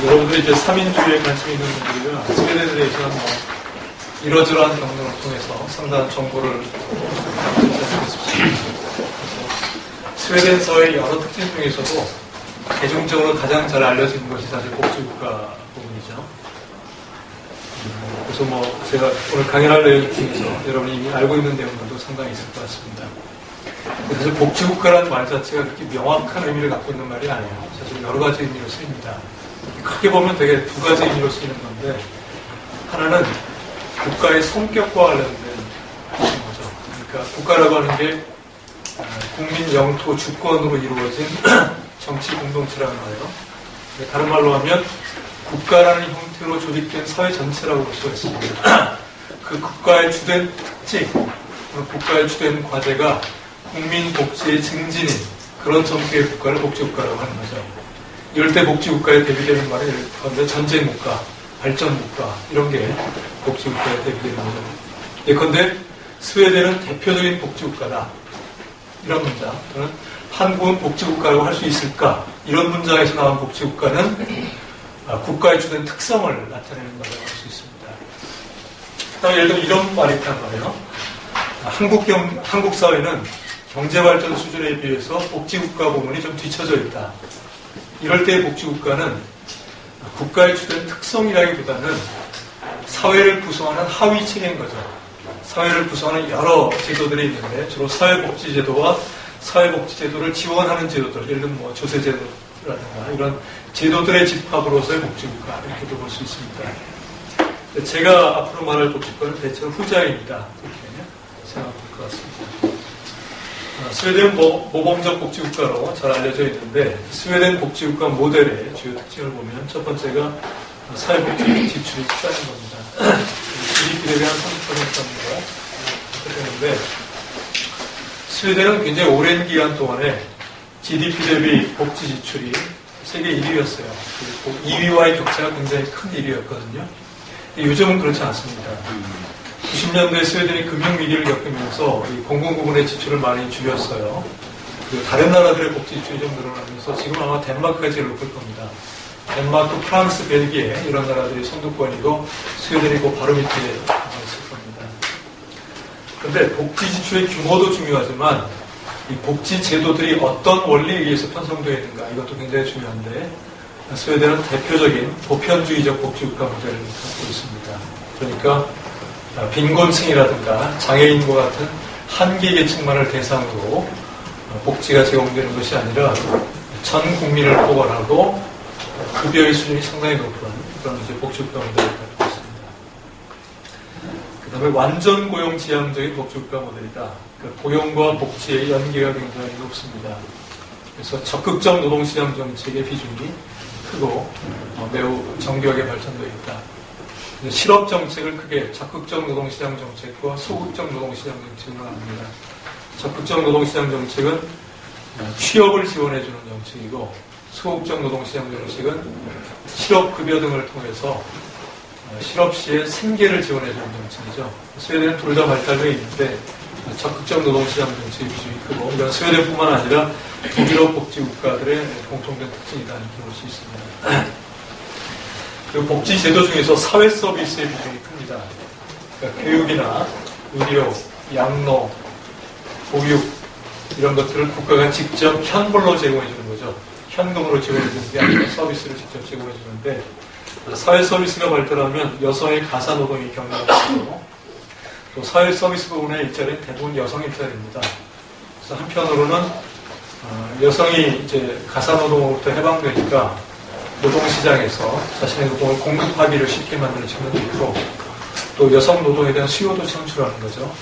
여러분들이 이제 3인주의에 관심이 있는 분들이면 스웨덴에 대해서는 뭐 이러저러한 경로를 통해서 상당한 정보를 스웨덴서의 여러 특징 중에서도 대중적으로 가장 잘 알려진 것이 사실 복지국가 부분이죠. 그래서 뭐 제가 오늘 강연할 내용 중에서 여러분이 이미 알고 있는 내용들도 상당히 있을 것 같습니다. 사실 복지국가라는 말 자체가 그렇게 명확한 의미를 갖고 있는 말이 아니에요. 사실 여러 가지 의미로 쓰입니다. 크게 보면 되게 두 가지 의미로 쓰이는 건데, 하나는 국가의 성격과 관련된 거죠. 그러니까 국가라고 하는 게 국민 영토 주권으로 이루어진 정치 공동체라는 거예요. 다른 말로 하면 국가라는 형태로 조직된 사회 전체라고 볼 수가 있습니다. 그 국가의 주된 특징, 국가의 주된 과제가 국민 복지의 증진인 그런 형태의 국가를 복지국가라고 하는 거죠. 이럴 때 복지국가에 대비되는 말이 예컨대 전쟁국가, 발전국가 이런 게 복지국가에 대비되는 거죠. 예컨대 스웨덴은 대표적인 복지국가다. 이런 문장. 또는 한국은 복지국가라고 할 수 있을까? 이런 문장에서 나온 복지국가는 국가의 주된 특성을 나타내는 거라고 할 수 있습니다. 예를 들어 이런 말이 있단 말이에요. 한국 사회는 경제발전 수준에 비해서 복지국가 부분이 좀 뒤처져 있다. 이럴 때의 복지국가는 국가의 주된 특성이라기보다는 사회를 구성하는 하위층인 거죠. 사회를 구성하는 여러 제도들이 있는데 주로 사회복지제도와 사회복지제도를 지원하는 제도들, 예를 들면 뭐 조세제도라든가 이런 제도들의 집합으로서의 복지국가 이렇게도 볼 수 있습니다. 제가 앞으로 말할 복지국가는 대체로 후자입니다. 이렇게 생각할 것 같습니다. 스웨덴은 모범적 복지국가로 잘 알려져 있는데 스웨덴 복지국가 모델의 주요 특징을 보면 첫 번째가 사회복지 지출이 크다는 겁니다. GDP 대비 한 30%입니다. 그랬는데 스웨덴은 굉장히 오랜 기간 동안에 GDP 대비 복지 지출이 세계 1위였어요. 그리고 2위와의 격차가 굉장히 큰 1위였거든요. 요즘은 그렇지 않습니다. 90년대에 스웨덴이 금융위기를 겪으면서 이 공공 부분의 지출을 많이 줄였어요. 그리고 다른 나라들의 복지 지출이 좀 늘어나면서 지금 아마 덴마크가 제일 높을 겁니다. 덴마크, 프랑스, 벨기에 이런 나라들이 선두권이고 스웨덴이고 바로 밑에 있을 겁니다. 그런데 복지 지출의 규모도 중요하지만 이 복지 제도들이 어떤 원리에 의해서 편성되어 있는가 이것도 굉장히 중요한데 스웨덴은 대표적인 보편주의적 복지국가 모델을 갖고 있습니다. 그러니까 빈곤층이라든가 장애인과 같은 한계 계층만을 대상으로 복지가 제공되는 것이 아니라 전 국민을 포괄하고 급여의 수준이 상당히 높은 그런 이제 복지국가 모델을 갖고 있습니다. 그 다음에 완전 고용 지향적인 복지국가 모델이다. 그러니까 고용과 복지의 연계가 굉장히 높습니다. 그래서 적극적 노동시장 정책의 비중이 크고 매우 정교하게 발전되어 있다. 실업 정책을 크게 적극적 노동시장 정책과 소극적 노동시장 정책으로 나눕니다. 적극적 노동시장 정책은 취업을 지원해주는 정책이고 소극적 노동시장 정책은 실업급여 등을 통해서 실업 시에 생계를 지원해주는 정책이죠. 스웨덴은 둘 다 발달되어 있는데 적극적 노동시장 정책의 비중이 크고 이건 스웨덴뿐만 아니라 북유럽 복지국가들의 공통된 특징이다 이렇게 볼 수 있습니다. 그리고 복지 제도 중에서 사회 서비스의 비중이 큽니다. 그러니까 교육이나 의료, 양로, 보육 이런 것들을 국가가 직접 현물로 제공해 주는 거죠. 현금으로 제공해 주는 게 아니라 서비스를 직접 제공해 주는데 사회 서비스가 발달하면 여성의 가사 노동이 경감되고 또 사회 서비스 부분의 일자리는 대부분 여성 일자리입니다. 그래서 한편으로는 여성이 이제 가사 노동으로부터 해방되니까 노동시장에서 자신의 노동을 공급하기를 쉽게 만드는 측면도 있고 또 여성 노동에 대한 수요도 창출하는 거죠.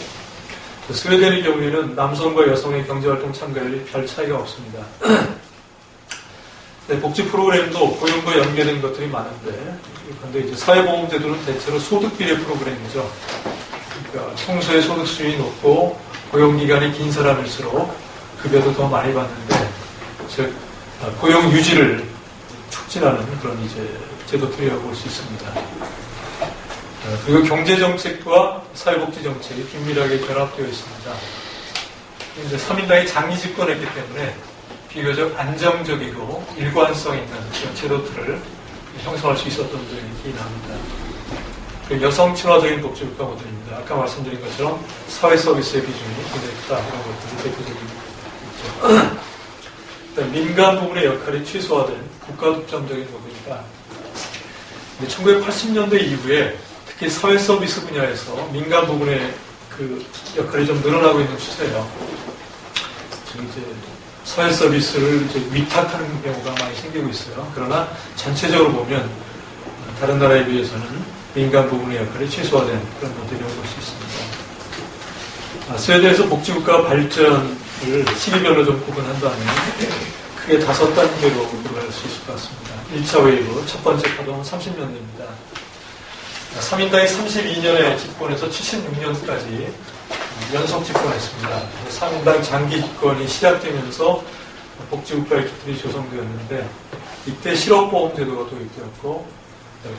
스웨덴의 경우에는 남성과 여성의 경제활동 참가율이 별 차이가 없습니다. 네, 복지 프로그램도 고용과 연계된 것들이 많은데 그런데 이제 사회보험제도는 대체로 소득비례 프로그램이죠. 그러니까 평소에 소득 수준이 높고 고용기간이 긴 사람일수록 급여도 더 많이 받는데 즉 고용 유지를 촉진하는 그런 이제 제도들이라고 볼 수 있습니다. 그리고 경제정책과 사회복지정책이 긴밀하게 결합되어 있습니다. 이제 3인당이 장기 집권했기 때문에 비교적 안정적이고 일관성 있는 그런 제도들을 형성할 수 있었던 점이 기인합니다. 여성 친화적인 복지국가 모델입니다. 아까 말씀드린 것처럼 사회 서비스의 비중이 굉장히 크다 이런 것들이 대표적인 있죠. 일단 민간 부문의 역할이 최소화된 국가 독점적인 모델이다. 1980년대 이후에 특히 사회 서비스 분야에서 민간 부문의 그 역할이 좀 늘어나고 있는 추세예요. 지금 이제 사회 서비스를 이제 위탁하는 경우가 많이 생기고 있어요. 그러나 전체적으로 보면 다른 나라에 비해서는 민간 부문의 역할이 최소화된 그런 모델이라고 볼 수 있습니다. 스웨덴에서 복지국가 발전을 시기별로 좀 구분한다면 크게 5단계로 구분할 수 있을 것 같습니다. 1차 웨이브, 첫 번째 파동은 30년대입니다. 3인당이 32년에 집권해서 76년까지 연속 집권했습니다. 3인당 장기 집권이 시작되면서 복지국가의 기틀이 조성되었는데 이때 실업보험제도가 도입되었고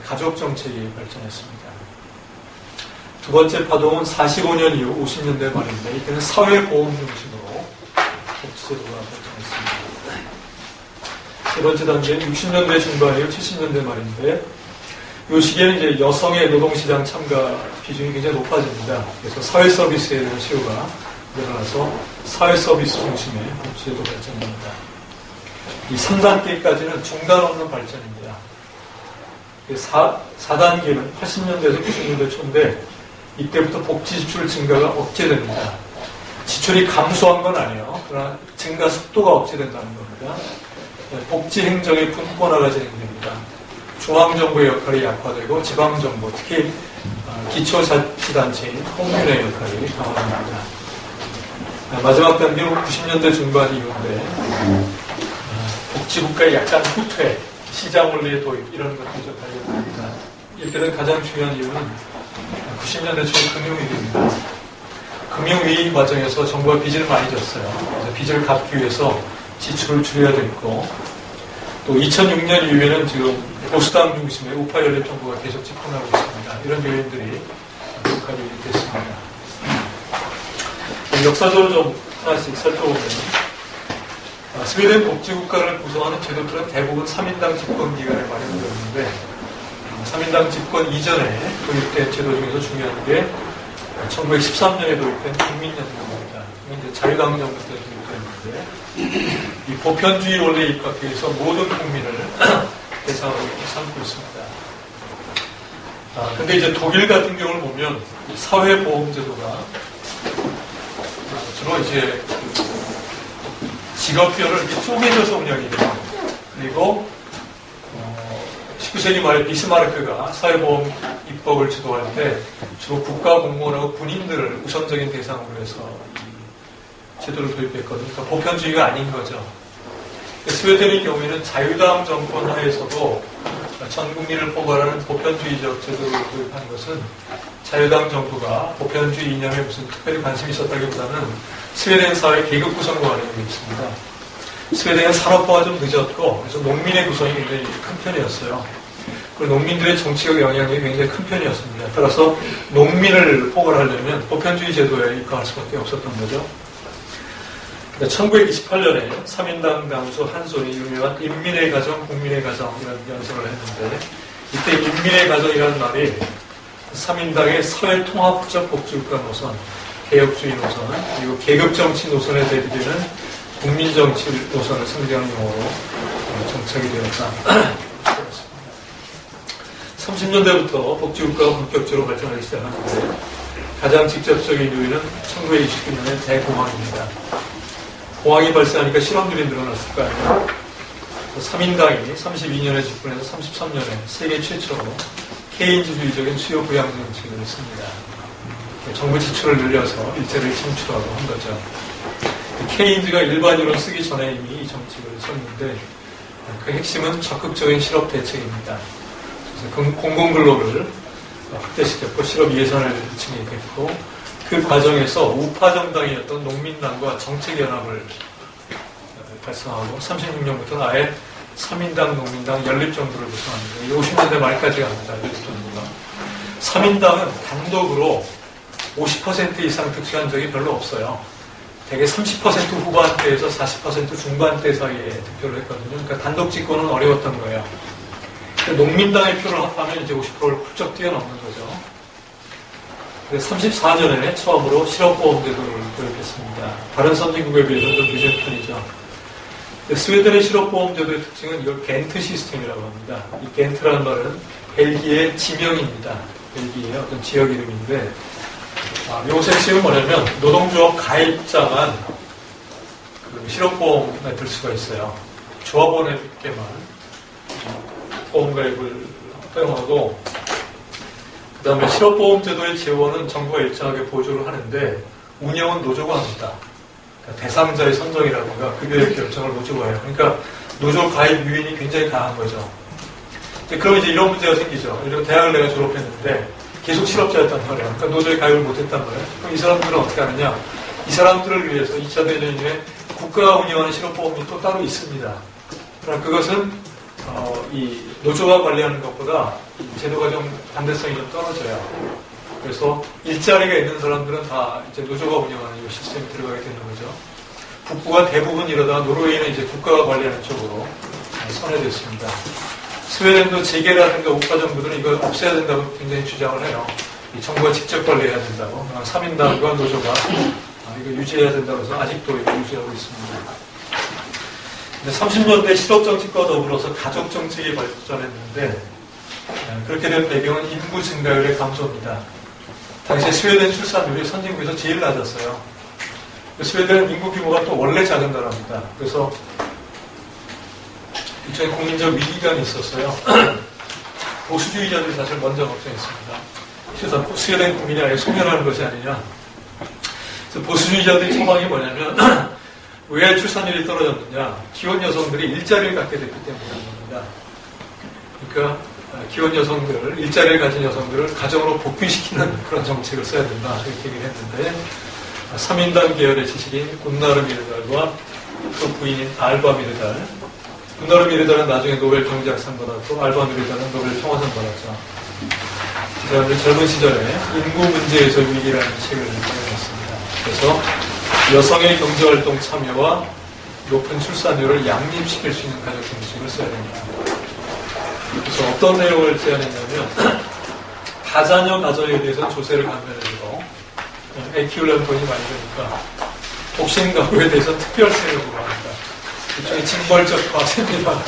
가족정책이 발전했습니다. 두 번째 파동은 45년 이후 50년대 말인데 이때는 사회보험 중심으로 복지제도가 발전했습니다. 세 번째 단계는 60년대 중반 이후 70년대 말인데 이 시기에는 이제 여성의 노동시장 참가 비중이 굉장히 높아집니다. 그래서 사회서비스에 대한 수요가 늘어나서 사회서비스 중심의 복지제도 발전입니다. 이 3단계까지는 중단 없는 발전입니다. 4단계는 80년대에서 90년대 초인데 이때부터 복지 지출 증가가 억제됩니다. 지출이 감소한 건 아니에요. 그러나 증가 속도가 억제된다는 겁니다. 복지 행정의 분권화가 진행됩니다. 중앙정부의 역할이 약화되고 지방정부, 특히 기초자치단체인 공민의 역할이 강화됩니다. 마지막 단계는 90년대 중반 이후인데 복지국가의 약간 후퇴, 시장 원리의 도입 이런 것들이 좀 발견됩니다. 이렇게 된 가장 중요한 이유는 90년대 초 금융위기입니다. 금융위기 과정에서 정부가 빚을 많이 졌어요. 그래서 빚을 갚기 위해서 지출을 줄여야 됐고 또 2006년 이후에는 지금 보수당 중심의 우파 연립 정부가 계속 집권하고 있습니다. 이런 요인들이 역할이 됐습니다. 역사적으로 좀 하나씩 살펴보면 스웨덴 복지국가를 구성하는 제도들은 대부분 3인당 집권 기간에 마련되었는데 3인당 집권 이전에 도입된 제도 중에서 중요한 게 1913년에 도입된 국민연금입니다. 이건 자유당정부 때 도입됐는데 이 보편주의 원리에 입각하기 위해서 모든 국민을 대상으로 삼고 있습니다. 근데 이제 독일 같은 경우를 보면 사회보험제도가 주로 이제 직업별을 이렇게 쪼개져서 운영이 돼요. 그리고 19세기 말에 비스마르크가 사회보험 입법을 주도할 때 주로 국가공무원하고 군인들을 우선적인 대상으로 해서 이 제도를 도입했거든요. 그러니까 보편주의가 아닌 거죠. 스웨덴의 경우에는 자유당 정권 하에서도 전 국민을 포괄하는 보편주의적 제도를 도입한 것은 자유당 정부가 보편주의 이념에 무슨 특별히 관심이 있었다기보다는 스웨덴 사회 계급 구성과 관련이 있습니다. 스웨덴은 산업화가 좀 늦었고 그래서 농민의 구성이 굉장히 큰 편이었어요. 그리고 농민들의 정치적 영향력이 굉장히 큰 편이었습니다. 따라서 농민을 포괄하려면 보편주의 제도에 입각할 수밖에 없었던 거죠. 1928년에 3인당 당수 한손이 유명한 인민의 가정, 국민의 가정이라는 연설을 했는데 이때 인민의 가정이라는 말이 3인당의 사회통합적 복지국가 노선, 개혁주의 노선, 그리고 계급정치 노선에 대비되는 국민정치 노선을 상징하는 용어로 정착이 되었다. 30년대부터 복지국가가 본격적으로 발전하기 시작하는데 가장 직접적인 요인은 1929년의 대공황입니다. 공황이 발생하니까 실업률이 늘어났을 거 아니에요. 3인당이 32년에 집권해서 33년에 세계 최초로 케인즈주의적인 수요 부양 정책을 했습니다. 정부 지출을 늘려서 일자리를 창출하고 한 거죠. 케인즈가 일반으로 쓰기 전에 이미 이 정책을 썼는데 그 핵심은 적극적인 실업 대책입니다. 그래서 공공근로를 확대시켰고 실업 예산을 증액했고 그 과정에서 우파 정당이었던 농민당과 정책연합을 발성하고 36년부터는 아예 3인당 농민당 연립정부를 구성합니다. 50년대 말까지 갑니다. 연립정부가. 3인당은 단독으로 50% 이상 득수한 적이 별로 없어요. 대개 30% 후반대에서 40% 중반대 사이에 득표를 했거든요. 그러니까 단독 집권은 어려웠던 거예요. 농민당의 표를 합하면 이제 50%를 훌쩍 뛰어넘는 거죠. 34년에 처음으로 실업보험제도를 도입했습니다. 다른 선진국에 비해서는 좀 늦은 편이죠. 스웨덴의 실업보험제도의 특징은 이걸 겐트 시스템이라고 합니다. 이 겐트라는 말은 벨기에 지명입니다. 벨기에의 어떤 지역 이름인데, 이것의 핵심은 뭐냐면 노동조합 가입자만 그 실업보험에 들 수가 있어요. 조합원에게만 보험가입을 허용하고, 그 다음에 실업보험제도의 지원은 정부가 일정하게 보조를 하는데 운영은 노조가 합니다. 그러니까 대상자의 선정이라든가 급여의 결정을 노조가 해요. 그러니까 노조 가입 유인이 굉장히 강한 거죠. 그럼 이제 이런 문제가 생기죠. 예를 들어 대학을 내가 졸업했는데 계속 실업자였단 말이에요. 그러니까 노조에 가입을 못했단 말이에요. 그럼 이 사람들은 어떻게 하느냐? 이 사람들을 위해서 2차 대전 이후에 국가가 운영하는 실업보험이 또 따로 있습니다. 그러나 그것은 이 노조가 관리하는 것보다 제도가 좀 반대성이 좀 떨어져요. 그래서 일자리가 있는 사람들은 다 이제 노조가 운영하는 이 시스템이 들어가게 되는 거죠. 북부가 대부분 이러다가 노르웨이는 이제 국가가 관리하는 쪽으로 선회됐습니다. 스웨덴도 재계라든가 우파 정부들은 이걸 없애야 된다고 굉장히 주장을 해요. 이 정부가 직접 관리해야 된다고. 3인당과 노조가 이거 유지해야 된다고 해서 아직도 이거 유지하고 있습니다. 근데 30년대 실업정책과 더불어서 가족정책이 발전했는데 그렇게 된 배경은 인구 증가율의 감소입니다. 당시에 스웨덴 출산율이 선진국에서 제일 낮았어요. 스웨덴은 인구 규모가 또 원래 작은 나라입니다. 그래서 일종의 국민적 위기감이 있었어요. 보수주의자들이 사실 먼저 걱정했습니다. 그래서 스웨덴 국민이 아예 소멸하는 것이 아니냐. 그래서 보수주의자들의 처방이 뭐냐면 왜 출산율이 떨어졌느냐. 기혼 여성들이 일자리를 갖게 됐기 때문인 겁니다. 그러니까 기혼 여성들, 일자리를 가진 여성들을 가정으로 복귀시키는 그런 정책을 써야 된다. 이렇게 얘기를 했는데 3인당 계열의 지식인 군나르 미르달과 그 부인인 알바 미르달. 군나르 미르달은 나중에 노벨 경제학상 받았고 알바 미르달은 노벨 평화상 받았죠. 그 다음에 젊은 시절에 인구 문제에서 위기라는 책을 내놨습니다. 그래서 여성의 경제활동 참여와 높은 출산율을 양립시킬 수 있는 가족 정책을 써야 됩니다. 그래서 어떤 내용을 제안했냐면 다자녀 가정에 대해서 조세를 감면해주고 애 키우려면 돈이 많이 드니까 독신 가구에 대해서 특별세를 부과합니다. 일종의 징벌적 과세입니다.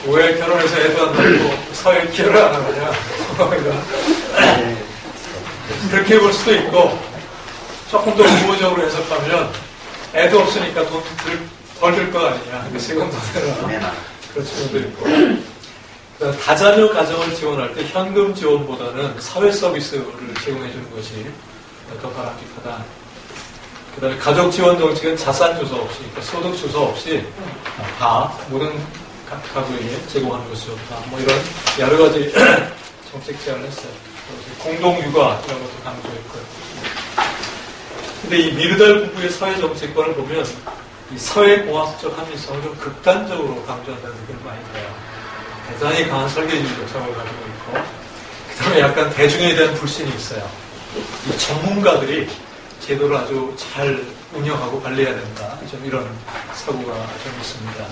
왜 결혼해서 애도 안 낳고 사회 기여를 안 하느냐. 그렇게 볼 수도 있고 조금 더 우호적으로 해석하면 애도 없으니까 돈 덜 들 거 아니냐. 세금 더 내라. 그런 측면도 있고. 다자녀 가정을 지원할 때 현금 지원보다는 사회 서비스를 제공해 주는 것이 더 바람직하다. 그 다음에 가족 지원 정책은 자산 조사 없이, 그러니까 소득 조사 없이 다 모든 가구에게 제공하는 것이 좋다. 뭐 이런 여러 가지 정책 제안을 했어요. 공동육아 이런 것도 강조했고요. 근데 이 미르달 부부의 사회 정책관을 보면 이 사회공학적 합리성을 좀 극단적으로 강조한다는 느낌을 많이 들어요. 대단히 강한 설계주의적 성을 가지고 있고, 그 다음에 약간 대중에 대한 불신이 있어요. 이 전문가들이 제도를 아주 잘 운영하고 관리해야 된다. 좀 이런 사고가 좀 있습니다.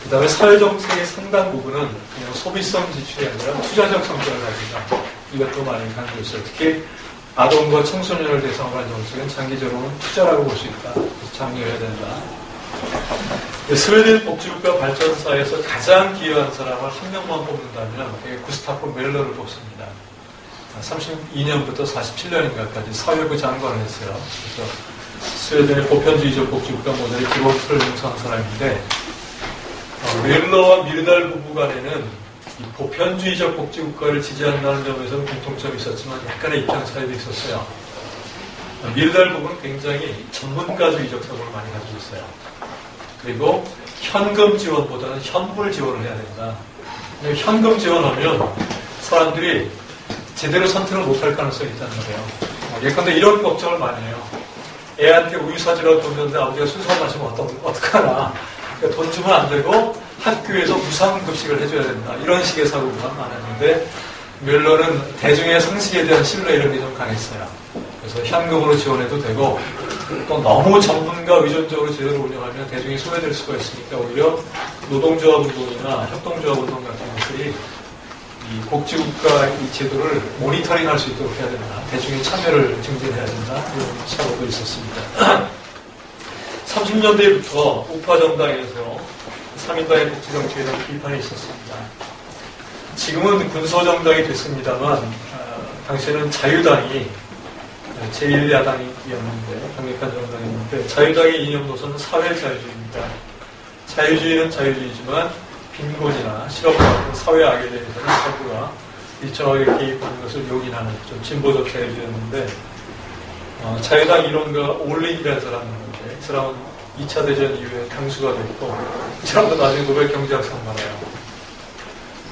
그 다음에 사회정책의 상당 부분은 그냥 소비성 지출이 아니라 투자적 성격을 가진다. 이것도 많이 강조했어요. 특히 아동과 청소년을 대상으로 한 정책은 장기적으로는 투자라고 볼 수 있다. 그래서 장려해야 된다. 스웨덴 복지국가 발전사에서 가장 기여한 사람을 한 명만 뽑는다면 구스타프 멜러를 뽑습니다. 32년부터 47년인가까지 사회부 장관을 했어요. 그래서 스웨덴의 보편주의적 복지국가 모델의 기본 틀을 형성한 사람인데 멜러와 미르달 부부 간에는 이 보편주의적 복지국가를 지지한다는 점에서는 공통점이 있었지만 약간의 입장 차이도 있었어요. 미르달 부부는 굉장히 전문가주의적 사고를 많이 가지고 있어요. 그리고 현금 지원보다는 현물 지원을 해야 된다. 현금 지원하면 사람들이 제대로 선택을 못할 가능성이 있다는 거예요. 예컨대 이런 걱정을 많이 해요. 애한테 우유 사주라고 돈 줬는데 아버지가 술 사 마시면 어떡하나. 그러니까 돈 주면 안 되고 학교에서 무상급식을 해줘야 된다. 이런 식의 사고가 많았는데 멜러는 대중의 상식에 대한 신뢰 이런 게 좀 강했어요. 그래서 현금으로 지원해도 되고 또 너무 전문가 의존적으로 제대로 운영하면 대중이 소외될 수가 있으니까 오히려 노동조합 운동이나 협동조합 운동 같은 것들이 이 복지국가 이 제도를 모니터링할 수 있도록 해야 된다. 대중의 참여를 증진해야 된다. 이런 사고도 있었습니다. 30년대부터 우파 정당에서 3인당의 복지정책에 대한 비판이 있었습니다. 지금은 군소정당이 됐습니다만 당시에는 자유당이 제1야당이었는데 강력한 정당이었는데 자유당의 이념 노선은 사회자유주의입니다. 자유주의는 자유주의지만 빈곤이나 실업 같은 사회악에 대해서는 정부가 일정하게 개입하는 것을 용인하는 좀 진보적 자유주의였는데 자유당 이론가 올린이라는 사람이 있는데 이 사람은 2차 대전 이후에 당수가 됐고 이 사람도 나중에 노벨 경제학상 받아요.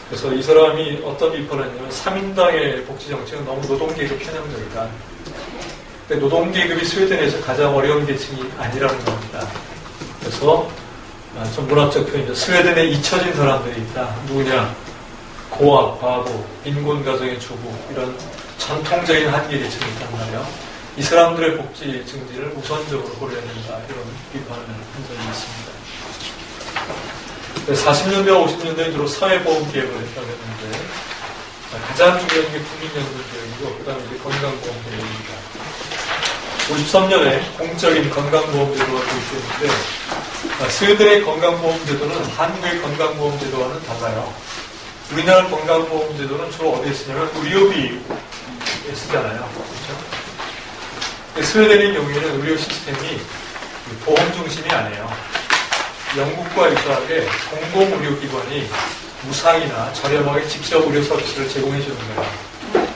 그래서 이 사람이 어떤 비판을 했냐면 3인당의 복지정책은 너무 노동계급 편향적이다. 근데 노동계급이 스웨덴에서 가장 어려운 계층이 아니라는 겁니다. 그래서 좀 문학적 표현이죠. 스웨덴에 잊혀진 사람들이 있다. 누구냐? 고아, 과부, 빈곤 가정의 주부 이런 전통적인 한계 계층이 있단 말이에요. 이 사람들의 복지 증진을 우선적으로 고려해야 된다. 이런 비판을 한 적이 있습니다. 40년대와 50년대에 주로 사회보험 개혁을 했다고 했는데 가장 중요한 게 국민연금 개혁이고 그 다음에 이제 건강보험 개혁입니다. 53년에 공적인 건강보험 제도가 도입됐는데 스웨덴의 건강보험 제도는 한국의 건강보험 제도와는 달라요. 우리나라 건강보험 제도는 주로 어디에 쓰냐면 의료비에 쓰잖아요. 그렇죠? 스웨덴의 경우에는 의료 시스템이 보험 중심이 아니에요. 영국과 유사하게 공공의료기관이 무상이나 저렴하게 직접 의료 서비스를 제공해 주는 거예요.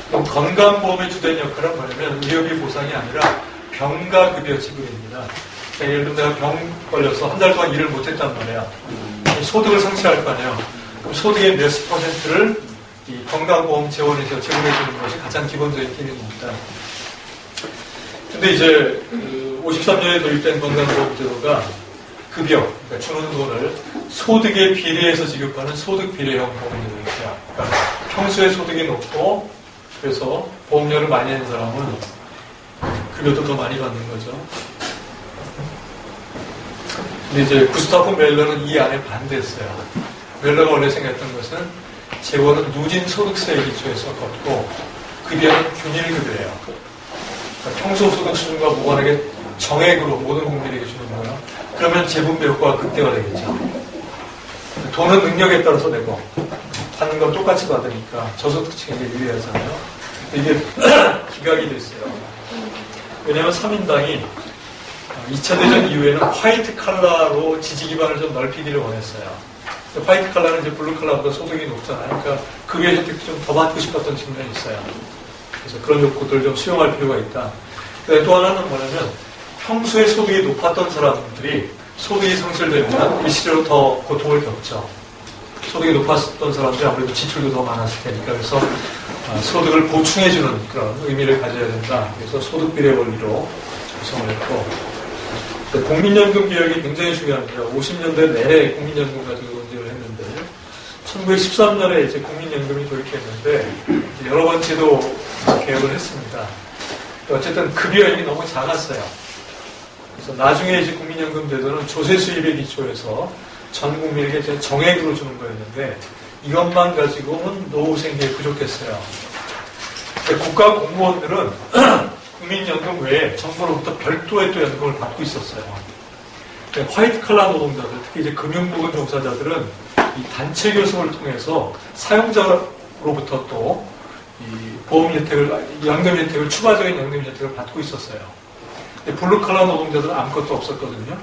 그럼 건강보험의 주된 역할은 뭐냐면 의료비 보상이 아니라 병가급여 지급입니다. 그러니까 예를 들면 내가 병 걸려서 한 달 동안 일을 못했단 말이야. 소득을 상실할 거 아니에요. 그럼 소득의 몇 %를 이 건강보험 재원에서 제공해 주는 것이 가장 기본적인 기능입니다. 근데 이제 53년에 도입된 건강보험 제도가 급여, 그러니까 주는 돈을 소득에 비례해서 지급하는 소득 비례형 보험제도가 있어요. 그러니까 평소에 소득이 높고 그래서 보험료를 많이 내는 사람은 급여도 더 많이 받는 거죠. 근데 이제 구스타프 멜러는 이 안에 반대했어요. 멜러가 원래 생각했던 것은 재원은 누진 소득세에 기초해서 걷고 급여는 균일급여예요. 그러니까 평소 소득 수준과 무관하게 정액으로 모든 국민에게 주는 거예요. 그러면 재분배 효과가 극대화되겠죠. 돈은 능력에 따라서 내고 받는 건 똑같이 받으니까 저소득층에게 유리하잖아요. 이게 기각이 됐어요. 왜냐하면 3인당이 2차 대전 이후에는 화이트 칼라로 지지 기반을 좀 넓히기를 원했어요. 화이트 칼라는 이제 블루 칼라보다 소득이 높잖아요. 그러니까 그게 혜택 좀 더 받고 싶었던 측면이 있어요. 그래서 그런 욕구들을 좀 수용할 필요가 있다. 또 하나는 뭐냐면 평소에 소득이 높았던 사람들이 소득이 상실되면 일시적으로 더 고통을 겪죠. 소득이 높았던 사람들이 아무래도 지출도 더 많았을 테니까 그래서 소득을 보충해주는 그런 의미를 가져야 된다. 그래서 소득비례 원리로 구성을 했고 국민연금 개혁이 굉장히 중요합니다. 50년대 내내 국민연금 가지고 논쟁을 했는데 1913년에 이제 국민연금이 도입했는데 여러 번 제도 개혁을 했습니다. 어쨌든 급여액이 너무 작았어요. 그래서 나중에 이제 국민연금 제도는 조세 수입에 기초해서 전 국민에게 이제 정액으로 주는 거였는데 이것만 가지고는 노후 생계에 부족했어요. 국가 공무원들은 국민연금 외에 정부로부터 별도의 또 연금을 받고 있었어요. 화이트 칼라 노동자들, 특히 이제 금융부문 종사자들은 이 단체 교섭을 통해서 사용자로부터 또 이 보험 혜택을, 연금 혜택을, 추가적인 연금 혜택을 받고 있었어요. 블루칼라 노동자들은 아무것도 없었거든요.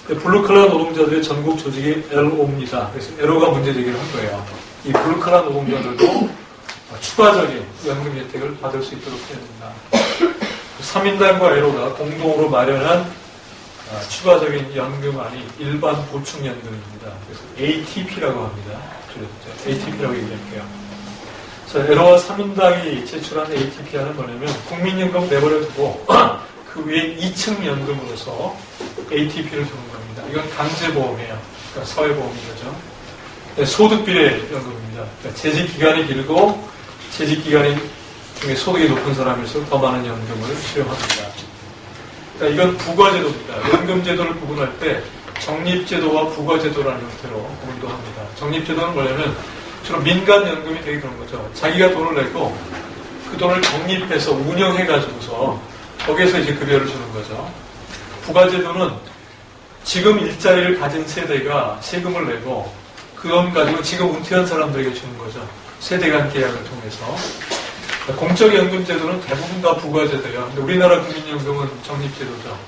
블루칼라 노동자들의 전국 조직이 LO입니다. 그래서 LO가 문제 제기를 한 거예요. 이 블루칼라 노동자들도 추가적인 연금 혜택을 받을 수 있도록 해야 된다. 3인당과 LO가 공동으로 마련한 추가적인 연금안이 일반 보충연금입니다. 그래서 ATP라고 합니다. ATP라고 얘기할게요. 그래서 LO와 3인당이 제출한 ATP안은 뭐냐면 국민연금 내버려 두고 그 위에 2층 연금으로서 ATP를 주는 겁니다. 이건 강제보험이에요. 그러니까 사회보험인 거죠. 소득비례 연금입니다. 그러니까 재직기간이 길고 재직기간이 중에 소득이 높은 사람일수록 더 많은 연금을 수령합니다. 그러니까 이건 부과제도입니다. 연금제도를 구분할 때 적립제도와 부가제도라는 형태로 구분도 합니다. 적립제도는 뭐냐면 주로 민간연금이 되게 그런 거죠. 자기가 돈을 내고 그 돈을 적립해서 운영해가지고서 거기에서 이제 급여를 주는 거죠. 부가제도는 지금 일자리를 가진 세대가 세금을 내고 그 돈 가지고 지금 은퇴한 사람들에게 주는 거죠. 세대 간 계약을 통해서. 공적연금제도는 대부분 다 부가제도예요. 근데 우리나라 국민연금은 적립제도죠.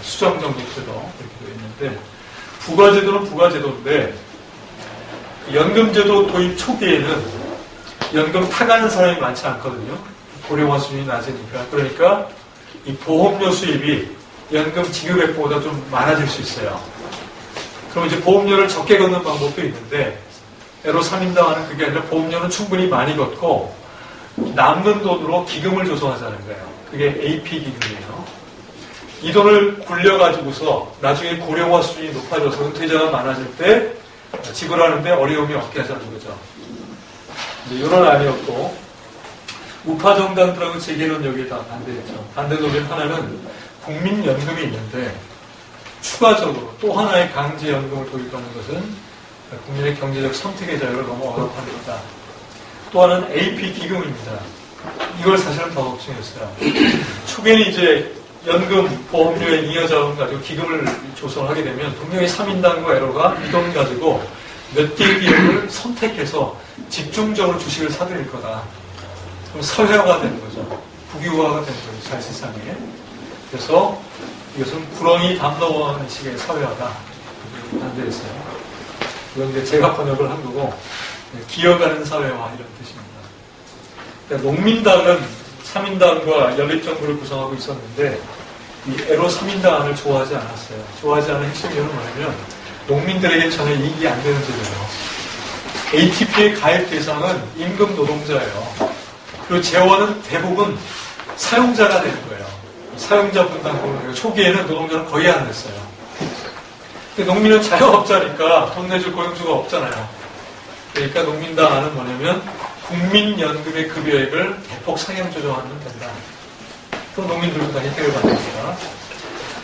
수정적립제도 이렇게 되어 있는데 부가제도는 부가제도인데 연금제도 도입 초기에는 연금 타가는 사람이 많지 않거든요. 고령화 수준이 낮으니까. 그러니까 이 보험료 수입이 연금 지급액보다 좀 많아질 수 있어요. 그럼 이제 보험료를 적게 걷는 방법도 있는데 애로 3인당하는 그게 아니라 보험료는 충분히 많이 걷고 남는 돈으로 기금을 조성하자는 거예요. 그게 AP 기금이에요. 이 돈을 굴려가지고서 나중에 고령화 수준이 높아져서 은퇴자가 많아질 때 지불하는데 어려움이 없게 하자는 거죠. 이런 아니었고 우파정당들하고 제기는 여기에 다 반대했죠. 반대 논의 하나는 국민연금이 있는데 추가적으로 또 하나의 강제연금을 도입하는 것은 국민의 경제적 선택의 자유를 너무 억압하는 거다. 또 하나는 AP 기금입니다. 이걸 사실은 더 걱정했어요. 초기에는 이제 연금 보험료의 잉여자원 가지고 기금을 조성하게 되면 분명히 3인당과 에러가 이 돈 가지고 몇 개의 기업을 선택해서 집중적으로 주식을 사들일 거다. 그럼 사회화가 되는 거죠. 국유화가 되는 거죠. 사실상에. 그래서 이것은 구렁이 담 넘어가는 식의 사회화다. 반대했어요. 이건 이제 제가 번역을 한 거고 기어가는 사회화 이런 뜻입니다. 그러니까 농민당은 3인당과 연립정부를 구성하고 있었는데 이 에로 3인당을 좋아하지 않았어요. 좋아하지 않은 핵심 이유는 뭐냐면 농민들에게 전혀 이익이 안 되는 제도예요. ATP의 가입 대상은 임금 노동자예요. 그리고 재원은 대부분 사용자가 되는 거예요. 사용자 분담금을 초기에는 노동자는 거의 안 냈어요. 근데 농민은 자영업자니까 돈 내줄 고용주가 없잖아요. 그러니까 농민당안은 뭐냐면 국민연금의 급여액을 대폭 상향 조정하면 된다. 그럼 농민들도 다 혜택을 받습니다.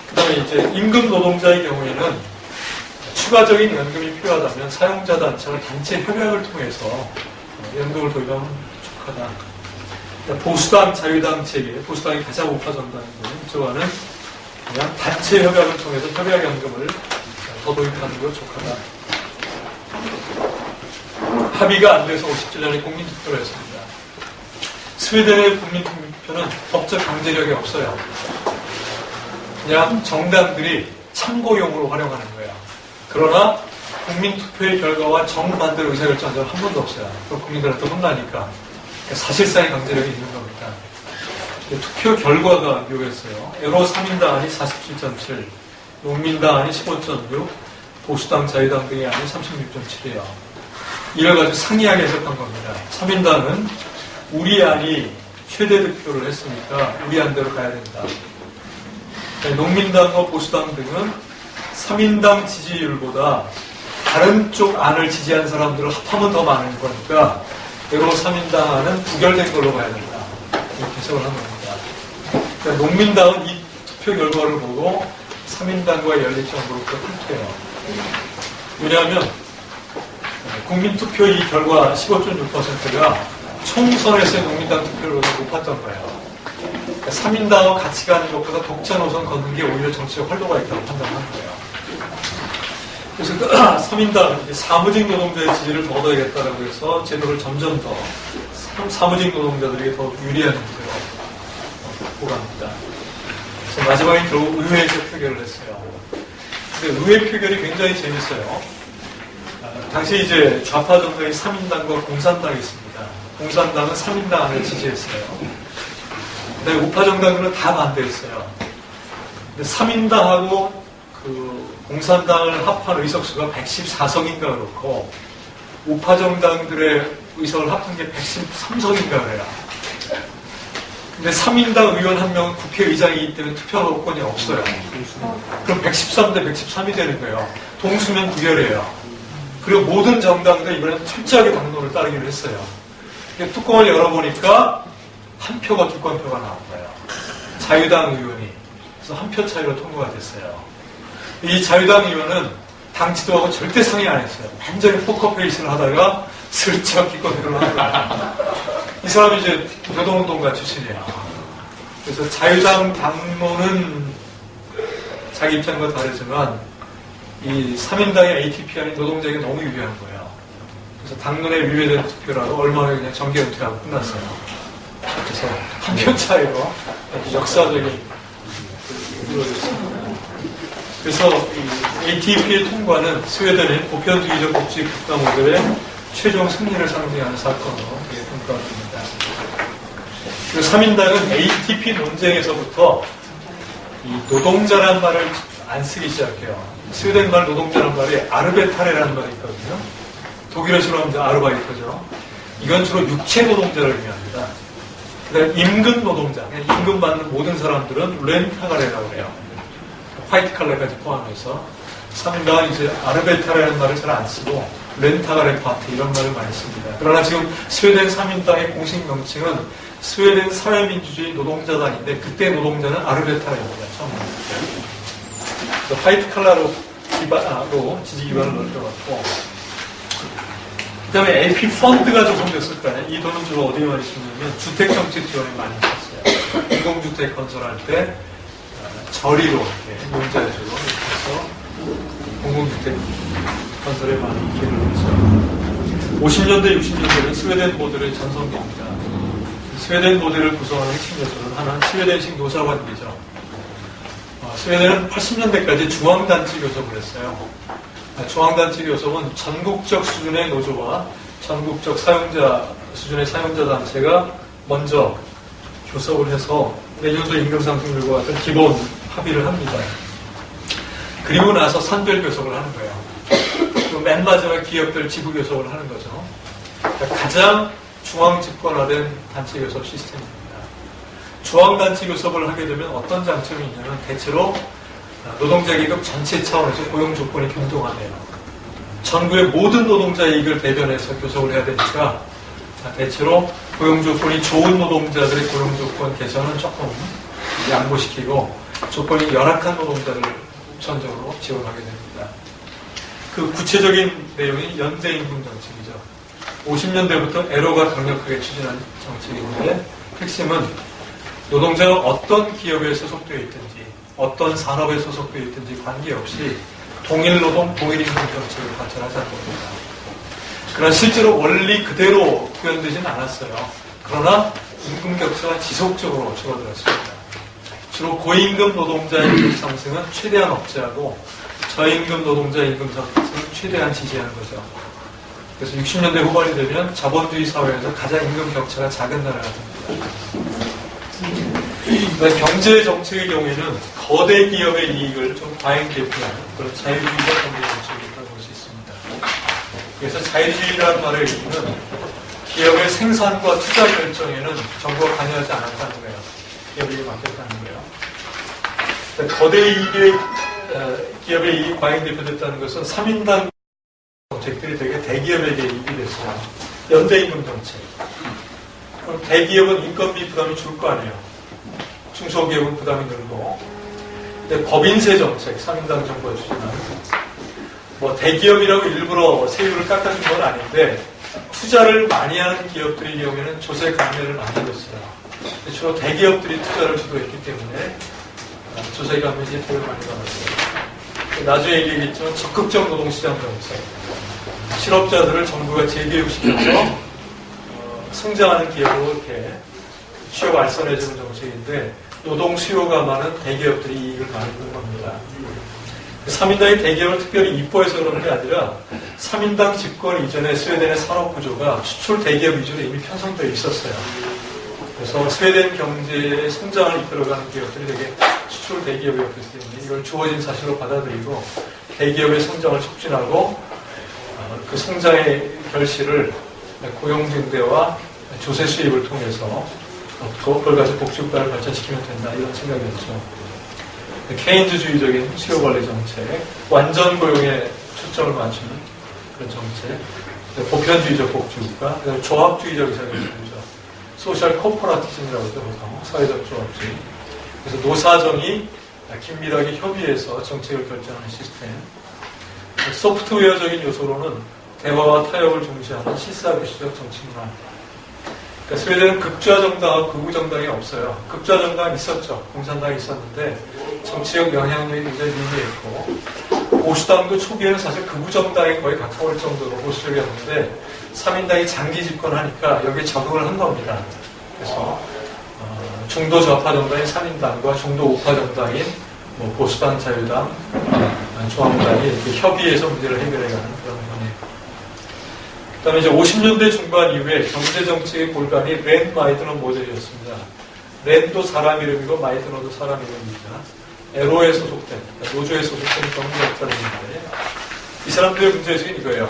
그 다음에 이제 임금 노동자의 경우에는 추가적인 연금이 필요하다면 사용자 단체와 단체 협약을 통해서 연금을 도입하면 촉하다. 보수당, 자유당 체계, 보수당이 가장 우파정당인 거는 이쪽과는 그냥 단체 협약을 통해서 협약연금을 더 도입하는 걸 촉하다. 합의가 안 돼서 50조 전에 국민투표를 했습니다. 스웨덴의 국민투표는 법적 강제력이 없어요. 그냥 정당들이 참고용으로 활용하는 거예요. 그러나 국민투표의 결과와 정반대 의사결정한 적은 한 번도 없어요. 그럼 국민들한테 혼나니까. 사실상의 강제력이 있는 겁니다. 투표 결과가 묘했어요. 에로 3인당안이 47.7, 농민당안이 15.6, 보수당, 자유당 등의 안이 36.7이에요. 이걸 가지고 상이하게 해석한 겁니다. 3인당은 우리 안이 최대 득표를 했으니까 우리 안대로 가야 된다. 농민당과 보수당 등은 3인당 지지율보다 다른 쪽 안을 지지한 사람들을 합하면 더 많은 거니까 에로 3인당안은 부결된 걸로 봐야 된다. 이렇게 해석을 한 겁니다. 그러니까 농민당은 이 투표 결과를 보고 3인당과 연립정부로부터 탈퇴해요. 왜냐하면 국민투표 이 결과 15.6%가 총선에서의 농민당 투표율보다 높았던 거예요. 그러니까 3인당하고 같이 가는 것보다 독자 노선 걷는 게 오히려 정치적 활로가 있다고 판단한 거예요. 그래서 3인당, 사무직 노동자의 지지를 더 얻어야겠다라고 해서 제도를 점점 더 사무직 노동자들에게 더 유리한 제도로 보고합니다. 그래서 마지막에 결국 의회에서 표결을 했어요. 근데 의회 표결이 굉장히 재밌어요. 당시 이제 좌파 정당이 3인당과 공산당이 있습니다. 공산당은 3인당을 지지했어요. 근데 우파 정당들은 다 반대했어요. 근데 3인당하고 그 공산당을 합한 의석수가 114석인가 그렇고 우파 정당들의 의석을 합한 게 113석인가 그래요. 근데 3인당 의원 한 명은 국회의장이기 때문에 투표권이 없어요. 그럼 113대 113이 되는 거예요. 동수면 구결이에요. 그리고 모든 정당들이 이번에는 철저하게 당론을 따르기로 했어요. 뚜껑을 열어보니까 한 표가 기권표가 나온 거예요. 자유당 의원이. 그래서 한 표 차이로 통과가 됐어요. 이 자유당 의원은 당 지도하고 절대 상의 안 했어요. 완전히 포커페이스를 하다가 슬쩍 기껏해를 하는 거예요. 이 사람이 이제 노동운동가 출신이에요. 그래서 자유당 당론은 자기 입장과 다르지만 이 3인당의 ATPR이 노동자에게 너무 유리한 거예요. 그래서 당론에 위배된 투표라도 얼마 후에 그냥 정계 은퇴하고 끝났어요. 그래서 한 표 차이로 역사적인 그래서 이 ATP의 통과는 스웨덴의 보편주의적 복지 국가 모델의 최종 승리를 상징하는 사건으로 평가됩니다. 그리고 3인당은 ATP 논쟁에서부터 이 노동자라는 말을 안 쓰기 시작해요. 스웨덴 말 노동자라는 말이 아르베타레라는 말이 있거든요. 독일어식으로 하면 아르바이터죠. 이건 주로 육체 노동자를 의미합니다. 그다음 임금 노동자, 임금 받는 모든 사람들은 렌타가레라고 해요. 화이트 칼라까지 포함해서 3인당은 이제 아르베타레라는 말을 잘 안 쓰고 렌타가레 파트 이런 말을 많이 씁니다. 그러나 지금 스웨덴 3인당의 공식 명칭은 스웨덴 사회민주주의 노동자단인데 그때 노동자는 아르베타레입니다. 처음에. 그래서 화이트 칼라로 지지 기반을 넓혀갔고 그 다음에 AP 펀드가 조성됐을 때 이 돈은 주로 어디에 많이 쓰냐면 주택정책 지원에 많이 썼어요. 공공주택 건설할 때 저리로 이렇게 문자해주고 해서 공공주택 건설에 많이 기여를 했죠. 50년대, 60년대는 스웨덴 모델의 전성기입니다. 스웨덴 모델을 구성하는 핵심 요소는 하나는 스웨덴식 노사관계죠. 스웨덴은 80년대까지 중앙단체 교섭을 했어요. 중앙단체 교섭은 전국적 수준의 노조와 전국적 사용자 수준의 사용자 단체가 먼저 교섭을 해서 내년도 임금 상승률과 같은 기본 합의를 합니다. 그리고 나서 선별 교섭을 하는 거예요. 그리고 맨 마지막 기업들 지부 교섭을 하는 거죠. 그러니까 가장 중앙 집권화된 단체 교섭 시스템입니다. 중앙 단체 교섭을 하게 되면 어떤 장점이 있냐면 대체로 노동자 계급 전체 차원에서 고용 조건이 균등하네요. 전국의 모든 노동자 이익을 대변해서 교섭을 해야 되니까 대체로 고용 조건이 좋은 노동자들의 고용 조건 개선은 조금 양보시키고 조건이 열악한 노동자를 우선적으로 지원하게 됩니다. 그 구체적인 내용이 연대임금 정책이죠. 50년대부터 에러가 강력하게 추진한 정책인데 핵심은 노동자가 어떤 기업에 소속되어 있든지 어떤 산업에 소속되어 있든지 관계없이 동일 노동, 동일 임금 정책을 관철하자는 겁니다. 그러나 실제로 원리 그대로 구현되지는 않았어요. 그러나 임금 격차가 지속적으로 줄어들었습니다. 주로 고임금 노동자 임금 상승은 최대한 억제하고 저임금 노동자 임금 상승은 최대한 지지하는 거죠. 그래서 60년대 후반이 되면 자본주의 사회에서 가장 임금 격차가 작은 나라가 됩니다. 경제 정책의 경우에는 거대 기업의 이익을 좀 과잉 대표하는 그런 자유주의적 경제 정책이 있다고 볼 수 있습니다. 그래서 자유주의라는 말의 의미는 기업의 생산과 투자 결정에는 정부가 관여하지 않았다는 거예요. 기업에게 맡겼다는 거예요. 거대 기업의 이익이 과잉 대표됐다는 것은 3인당 정책들이 되게 대기업에게 이익이 됐어요. 연대임금 정책. 그럼 대기업은 인건비 부담이 줄 거 아니에요. 중소기업은 부담이 늘고. 근데 법인세 정책, 3인당 정부가 추진하는 뭐 대기업이라고 일부러 세율을 깎아준 건 아닌데 투자를 많이 하는 기업들의 경우에는 조세 감면을 많이 줬어요. 주로 대기업들이 투자를 주도했기 때문에 조세 감면이 혜택을 많이 받았어요. 나중에 얘기했지만 적극적 노동시장 정책. 실업자들을 정부가 재교육시켜서 성장하는 기업으로 이렇게 취업 알선해주는 정책인데 노동 수요가 많은 대기업들이 이익을 많이 보는 겁니다. 3인당이 대기업을 특별히 이뻐해서 그런 게 아니라 3인당 집권 이전에 스웨덴의 산업 구조가 수출 대기업 위주로 이미 편성되어 있었어요. 그래서 스웨덴 경제의 성장을 이끌어가는 기업들이 되게 수출 대기업이었기 때문에 이걸 주어진 사실로 받아들이고 대기업의 성장을 촉진하고 그 성장의 결실을 고용 증대와 조세 수입을 통해서 그걸 가지고 복지국가를 발전시키면 된다 이런 생각이었죠. 케인즈주의적인 수요관리 정책, 완전 고용에 초점을 맞추는 그런 정책, 보편주의적 복지국가, 조합주의적 의사결정이죠. 소셜 코퍼라티즘이라고 하죠. 사회적 조합주의. 그래서 노사정이 긴밀하게 협의해서 정책을 결정하는 시스템. 소프트웨어적인 요소로는 대화와 타협을 중시하는 시사교시적 정치문화. 그러니까 스웨덴은 극좌 정당하고 극우 정당이 없어요. 극좌 정당이 있었죠. 공산당이 있었는데 정치적 영향력이 굉장히 미미했고, 보수당도 초기에는 사실 극우 정당에 거의 가까울 정도로 보수적이었는데 3인당이 장기 집권하니까 여기에 적응을 한 겁니다. 그래서 중도 좌파 정당인 3인당과 중도 우파 정당인 보수당, 자유당, 중앙당이 이렇게 협의해서 문제를 해결해가는 그런 거네요. 그 다음에 이제 50년대 중반 이후에 경제정책의 골반이 렌 마이드너 모델이었습니다. 렌도 사람 이름이고 마이드너도 사람 이름입니다. 에로에 소속된, 노조에 소속된 경제학자들인데, 이 사람들의 문제의식은 이거예요.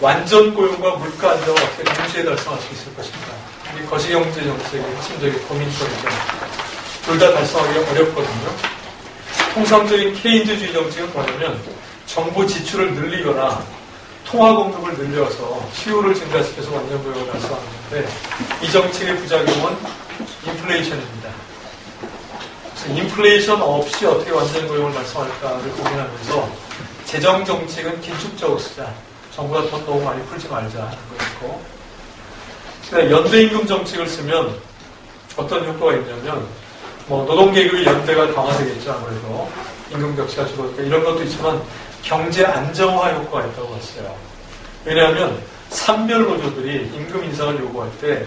완전 고용과 물가 안정을 어떻게 동시에 달성할 수 있을 것인가. 이게 거시경제 정책의 핵심적인 고민점이죠. 둘 다 달성하기가 어렵거든요. 통상적인 케인즈주의 정책은 뭐냐면 정부 지출을 늘리거나 통화 공급을 늘려서 수요를 증가시켜서 완전 고용을 달성하는 건데, 이 정책의 부작용은 인플레이션입니다. 그래서 인플레이션 없이 어떻게 완전 고용을 달성할까를 고민하면서 재정 정책은 긴축적으로 쓰자. 정부가 돈 너무 많이 풀지 말자 하는 거였고, 연대임금 정책을 쓰면 어떤 효과가 있냐면, 노동계급의 연대가 강화되겠죠. 아무래도 임금 격차가 줄어들까 이런 것도 있지만 경제 안정화 효과가 있다고 봤어요. 왜냐하면 산별 노조들이 임금 인상을 요구할 때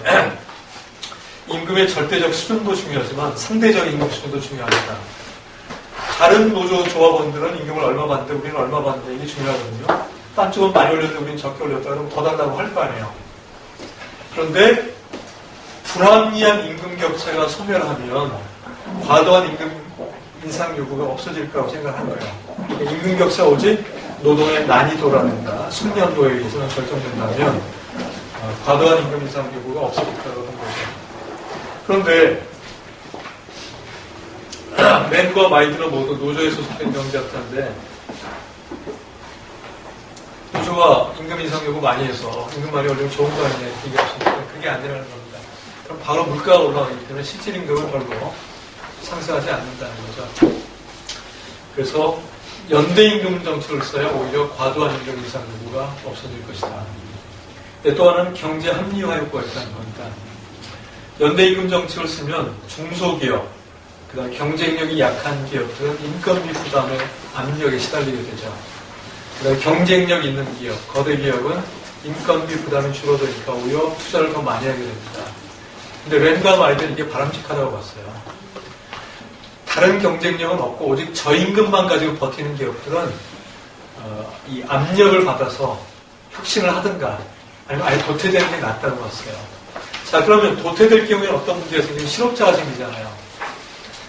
임금의 절대적 수준도 중요하지만 상대적 임금 수준도 중요합니다. 다른 노조 조합원들은 임금을 얼마 받는데 우리는 얼마 받는데 이게 중요하거든요. 딴 쪽은 많이 올렸는데 우리는 적게 올렸다 그러면 더 달라고 할 거 아니에요. 그런데 불합리한 임금 격차가 소멸하면 과도한 임금 인상 요구가 없어질 거라고 생각한 거예요. 그러니까 임금 격차 오직 노동의 난이도라든가 숙련도에 의해서는 결정된다면 과도한 임금 인상 요구가 없어질 거라고 한 거죠. 그런데 맨과 마이드너 모두 노조에 소속된 경제학자인데, 노조가 임금 인상 요구 많이 해서 임금 많이 올리면 좋은 거 아니냐 이렇게 얘기하시니까 그게 아니라는 겁니다. 그럼 바로 물가가 올라가기 때문에 실질 임금은 별로 상승하지 않는다는 거죠. 그래서 연대임금 정책을 써야 오히려 과도한 임금 인상 요구가 없어질 것이다. 또 하나는 경제 합리화 효과가 있다는 겁니다. 연대임금 정책을 쓰면 중소기업, 그다음 경쟁력이 약한 기업들은 인건비 부담의 압력에 시달리게 되죠. 그다음 경쟁력 있는 기업, 거대 기업은 인건비 부담이 줄어드니까 오히려 투자를 더 많이 하게 됩니다. 근데 렌과 마이드는 이게 바람직하다고 봤어요. 다른 경쟁력은 없고 오직 저임금만 가지고 버티는 기업들은 이 압력을 받아서 혁신을 하든가 아니면 아예 도태되는 게 낫다고 봤어요. 자, 그러면 도태될 경우에는 어떤 문제가 생기면 실업자가 생기잖아요.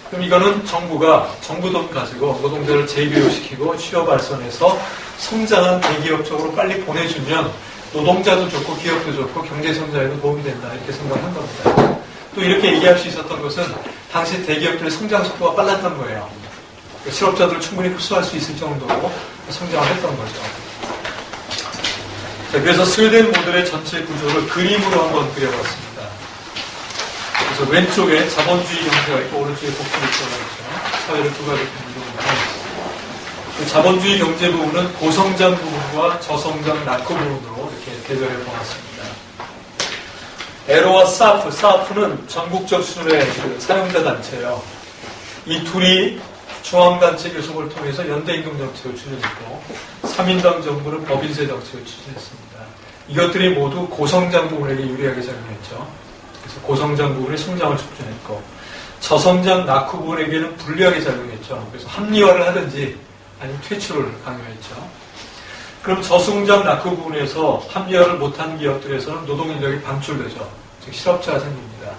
그럼 이거는 정부가 정부 돈 가지고 노동자를 재교육시키고 취업 발전해서 성장한 대기업 쪽으로 빨리 보내주면 노동자도 좋고 기업도 좋고 경제 성장에도 도움이 된다 이렇게 생각한 겁니다. 또 이렇게 얘기할 수 있었던 것은 당시 대기업들의 성장 속도가 빨랐던 거예요. 실업자들을 충분히 흡수할 수 있을 정도로 성장을 했던 거죠. 자, 그래서 스웨덴 모델의 전체 구조를 그림으로 한번 그려봤습니다. 그래서 왼쪽에 자본주의 경제가 있고 오른쪽에 복지 경제가 있죠. 사회를 두 가지 구조로 자본주의 경제 부분은 고성장 부분과 저성장 낙후 부분으로 이렇게 대별해 보았습니다. 에로와 사프는 전국적 수준의 사용자 단체예요. 이 둘이 중앙단체 교섭을 통해서 연대임금 정책을 추진했고 3인당 정부는 법인세 정책을 추진했습니다. 이것들이 모두 고성장 부분에게 유리하게 작용했죠. 그래서 고성장 부분의 성장을 촉진했고 저성장 낙후 부분에게는 불리하게 작용했죠. 그래서 합리화를 하든지 아니면 퇴출을 강요했죠. 그럼 저성장 낙후 부분에서 합리화를 못한 기업들에서는 노동인력이 방출되죠. 즉 실업자가 생깁니다.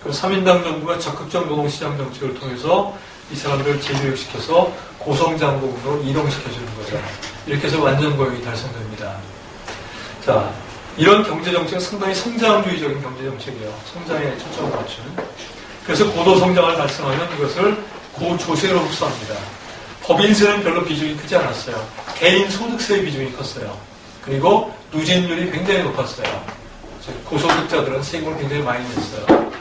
그럼 3인당 정부가 적극적 노동시장 정책을 통해서 이 사람들을 재교육시켜서 고성장 부분으로 이동시켜주는 거죠. 이렇게 해서 완전 고용이 달성됩니다. 자, 이런 경제정책은 상당히 성장주의적인 경제정책이에요. 성장에 초점을 맞춘. 그래서 고도성장을 달성하면 이것을 고조세로 흡수합니다. 법인세는 별로 비중이 크지 않았어요. 개인 소득세의 비중이 컸어요. 그리고 누진율이 굉장히 높았어요. 고소득자들은 세금을 굉장히 많이 냈어요.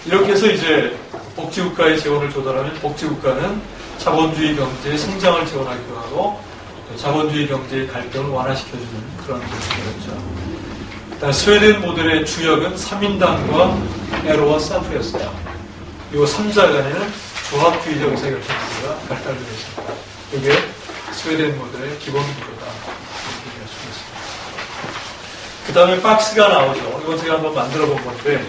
이렇게 해서 이제 복지국가의 재원을 조달하면 복지국가는 자본주의 경제의 성장을 지원하기도 하고 자본주의 경제의 갈등을 완화시켜주는 그런 모습이었죠. 일단 스웨덴 모델의 주역은 3인당과 에로와 사프였어요. 이 3자 간에는 조합주의적 의사결정제가 발달되어 있습니다. 이게 스웨덴 모델의 기본 구조다. 이렇게 할 수 있습니다. 그 다음에 박스가 나오죠. 이건 제가 한번 만들어 본 건데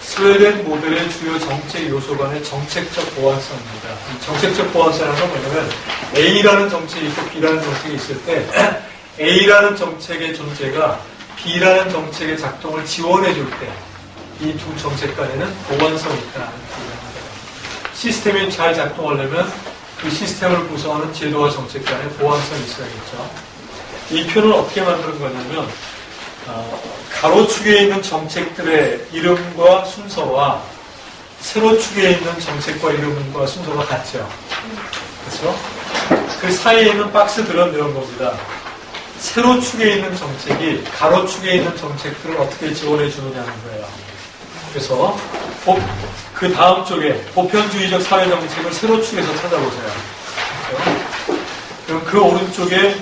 스웨덴 모델의 주요 정책 요소 간의 정책적 보완성입니다. 이 정책적 보완성이라는 건 뭐냐면 A라는 정책이 있고 B라는 정책이 있을 때 A라는 정책의 존재가 B라는 정책의 작동을 지원해 줄 때 이 두 정책 간에는 보완성이 있다는 얘기입니다. 시스템이 잘 작동하려면 그 시스템을 구성하는 제도와 정책 간에 보완성이 있어야겠죠. 이 표는 어떻게 만드는 거냐면 가로축에 있는 정책들의 이름과 순서와 세로축에 있는 정책과 이름과 순서가 같죠. 그렇죠? 그 사이에 있는 박스들은 이런 겁니다. 세로축에 있는 정책이 가로축에 있는 정책들을 어떻게 지원해 주느냐는 거예요. 그래서 그 다음 쪽에 보편주의적 사회정책을 세로축에서 찾아보세요. 그렇죠? 그럼 그 오른쪽에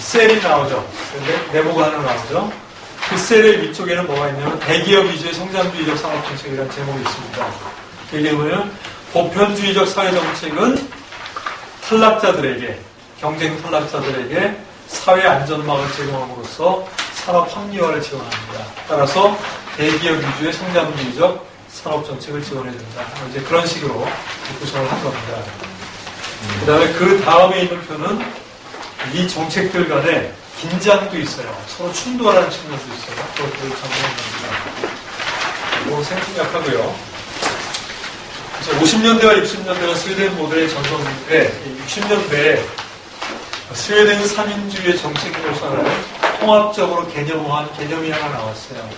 셀이 나오죠. 네모가 하나 나오죠. 그 셀의 위쪽에는 뭐가 있냐면 대기업 위주의 성장주의적 산업정책이라는 제목이 있습니다. 이게 뭐냐면 보편주의적 사회정책은 탈락자들에게, 경쟁 탈락자들에게 사회 안전망을 제공함으로써 산업 합리화를 지원합니다. 따라서 대기업 위주의 성장주의적 산업정책을 지원해준다. 이제 그런 식으로 구성을 한 겁니다. 그 다음에 그 다음에 있는 표는 이 정책들 간에 긴장도 있어요. 서로 충돌하는 측면도 있어요. 그것들을 점검한 겁니다. 이거 생략하고요. 50년대와 60년대가 스웨덴 모델의 전성기인데 60년대에 스웨덴 3인주의의 정책 요소를 통합적으로 개념화한 개념이 하나 나왔어요.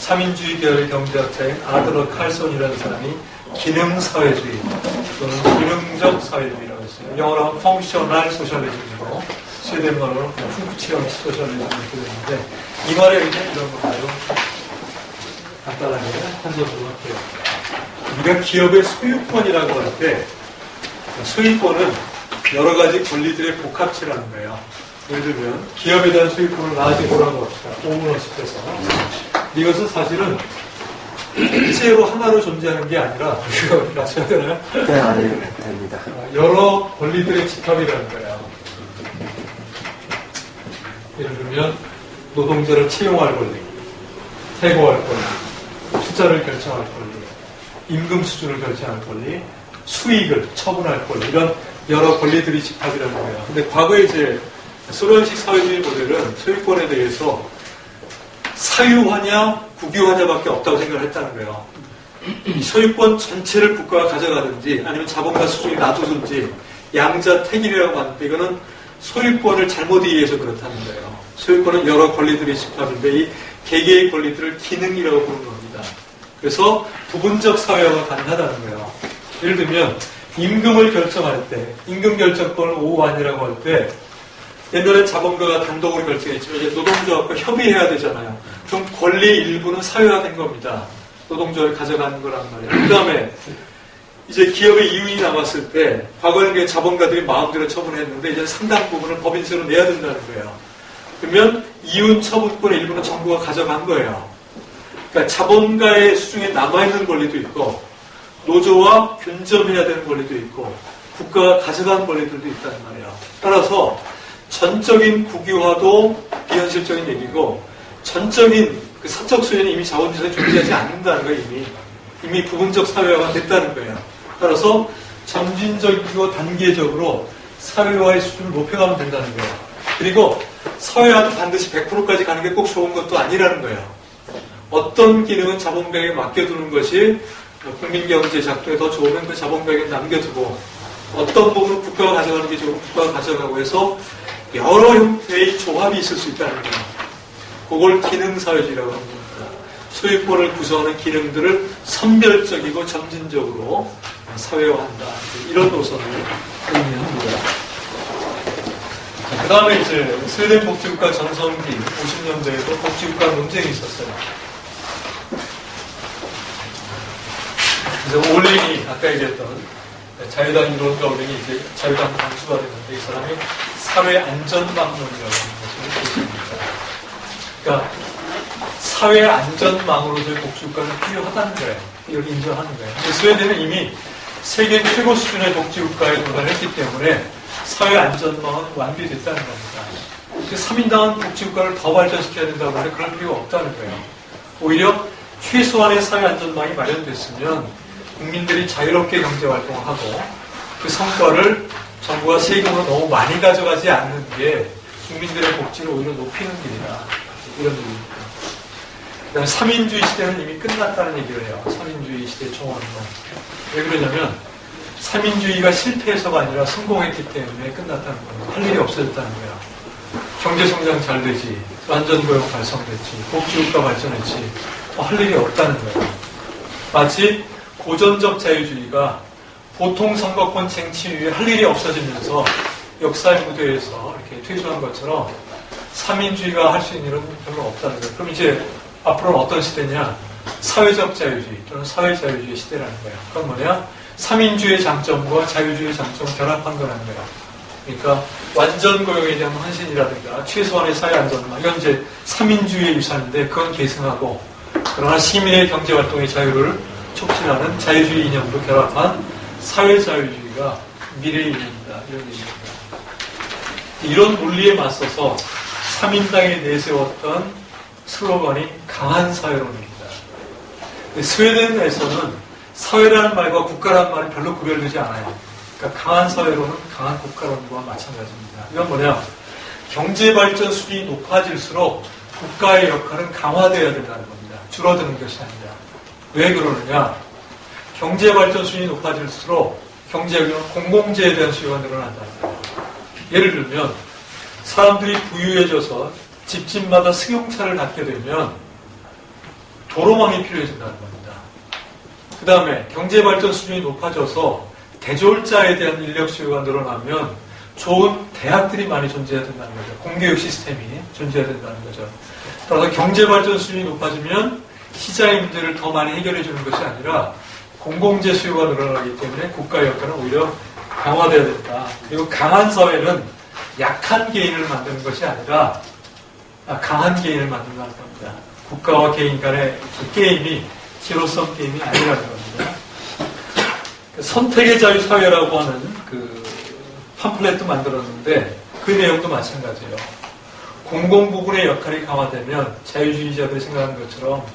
3인주의 계열의 경제학자인 아드러 칼손이라는 사람이 기능사회주의 또는 기능적 사회주의라고 했어요. 영어로 하면 펑셔널 소셜리즘이고 스웨덴말로는 펑크치언 소셜리즘 이렇게 되는데 이 말의 의미는 이런 건가요? 간단하게 한 점으로 할게요. 우리가 기업의 소유권이라고 할 때 소유권은 여러 가지 권리들의 복합체라는 거예요. 예를 들면 기업에 대한 소유권을 나중에 뭐라고 합시다. 오너십해서 이것은 사실은 일체로 하나로 존재하는 게 아니라 이거 맞춰야 되나요? 네, 아니요. 됩니다. 여러 권리들의 집합이라는 거예요. 예를 들면 노동자를 채용할 권리, 퇴거할 권리, 투자를 결정할 권리, 임금 수준을 결정할 권리, 수익을 처분할 권리 이런 여러 권리들이 집합이라는 거예요. 근데 과거에 이제 소련식 사회주의 모델은 소유권에 대해서 사유화냐 국유화냐밖에 없다고 생각을 했다는 거예요. 이 소유권 전체를 국가가 가져가든지 아니면 자본가 수준이 놔두든지 양자택일이라고 하는데 이거는 소유권을 잘못 이해해서 그렇다는 거예요. 소유권은 여러 권리들이 집합인데 이 개개의 권리들을 기능이라고 부르는 겁니다. 그래서 부분적 사회화가 가능하다는 거예요. 예를 들면 임금을 결정할 때 임금 결정권을 오한이라고 할 때 옛날에 자본가가 단독으로 결정했지만 이제 노동조합과 협의해야 되잖아요. 그럼 권리 일부는 사회화된 겁니다. 노동조합이 가져가는 거란 말이에요. 그 다음에 이제 기업의 이윤이 남았을 때 과거에는 자본가들이 마음대로 처분했는데 이제 상당 부분을 법인세로 내야 된다는 거예요. 그러면 이윤 처분권의 일부는 정부가 가져간 거예요. 그러니까 자본가의 수중에 남아있는 권리도 있고 노조와 균점해야 되는 권리도 있고 국가가 가져간 권리들도 있다는 말이에요. 따라서 전적인 국유화도 비현실적인 얘기고 전적인 그 사적 수요는 이미 자본주의에 존재하지 않는다는 거예요. 이미 부분적 사회화가 됐다는 거예요. 따라서 점진적이고 단계적으로 사회화의 수준을 높여가면 된다는 거예요. 그리고 사회화도 반드시 100%까지 가는 게 꼭 좋은 것도 아니라는 거예요. 어떤 기능은 자본가에게 맡겨두는 것이 국민경제 작동에 더 좋으면 그 자본가에게 남겨두고 어떤 부분은 국가가 가져가는 게 좋으면 국가가 가져가고 해서 여러 형태의 조합이 있을 수 있다는 거예요. 그걸 기능사회주의라고 합니다. 소유권을 구성하는 기능들을 선별적이고 점진적으로 사회화한다. 이런 노선을 의미합니다. 그 다음에 이제 스웨덴 복지국가 전성기 50년대에도 복지국가 논쟁이 있었어요. 그래서 올린이 아까 얘기했던 자유당 이론가 올린이 이제 자유당 당수가 됐는데 이 사람이 사회안전망론이라고 하는 것을 보십니다. 그러니까 사회안전망으로서의 복지국가는 필요하다는 거예요. 이걸 인정하는 거예요. 근데 스웨덴은 이미 세계 최고 수준의 복지국가에 도달했기 때문에 사회안전망은 완비됐다는 겁니다. 3인당은 복지국가를 더 발전시켜야 된다고 하는데 그럴 필요가 없다는 거예요. 오히려 최소한의 사회안전망이 마련됐으면 국민들이 자유롭게 경제활동을 하고 그 성과를 정부가 세금으로 너무 많이 가져가지 않는 게 국민들의 복지를 오히려 높이는 길이다. 이런 얘기입니다. 그 다음에 3인주의 시대는 이미 끝났다는 얘기를 해요. 3인주의 시대 종언론. 왜 그러냐면 3인주의가 실패해서가 아니라 성공했기 때문에 끝났다는 거예요. 할 일이 없어졌다는 거예요. 경제성장 잘 되지, 안전고용 발성됐지, 복지국가 발전했지, 할 일이 없다는 거예요. 마치 고전적 자유주의가 보통 선거권 쟁취 위에 할 일이 없어지면서 역사의 무대에서 이렇게 퇴소한 것처럼 3인주의가 할 수 있는 일은 별로 없다는 거예요. 그럼 이제 앞으로는 어떤 시대냐? 사회적 자유주의 또는 사회자유주의 시대라는 거예요. 그건 뭐냐? 3인주의의 장점과 자유주의의 장점을 결합한 거라는 거예요. 그러니까 완전 고용에 대한 헌신이라든가 최소한의 사회 안전망 이건 이제 3인주의의 유산인데 그건 계승하고 그러나 시민의 경제활동의 자유를 촉진하는 자유주의 이념도 결합한 사회자유주의가 미래의 이념이다. 이런 얘기입니다. 이런 논리에 맞서서 3인당이 내세웠던 슬로건이 강한 사회론입니다. 스웨덴에서는 사회라는 말과 국가라는 말이 별로 구별되지 않아요. 그러니까 강한 사회론은 강한 국가론과 마찬가지입니다. 이건 뭐냐? 경제발전 수준이 높아질수록 국가의 역할은 강화되어야 된다는 겁니다. 줄어드는 것이 아니라. 왜 그러느냐? 경제발전 수준이 높아질수록 공공재에 대한 수요가 늘어난다는 거예요. 예를 들면 사람들이 부유해져서 집집마다 승용차를 갖게 되면 도로망이 필요해진다는 겁니다. 그 다음에 경제발전 수준이 높아져서 대졸자에 대한 인력 수요가 늘어나면 좋은 대학들이 많이 존재해야 된다는 거죠. 공교육 시스템이 존재해야 된다는 거죠. 따라서 경제발전 수준이 높아지면 시장의 문제를 더 많이 해결해 주는 것이 아니라 공공재 수요가 늘어나기 때문에 국가의 역할은 오히려 강화되어야 된다. 그리고 강한 사회는 약한 개인을 만드는 것이 아니라 강한 개인을 만든다는 겁니다. 국가와 개인 간의 그 게임이 제로섬 게임이 아니라는 겁니다. 선택의 자유 사회라고 하는 그 팜플렛도 만들었는데 그 내용도 마찬가지예요. 공공 부분의 역할이 강화되면 자유주의자들이 생각하는 것처럼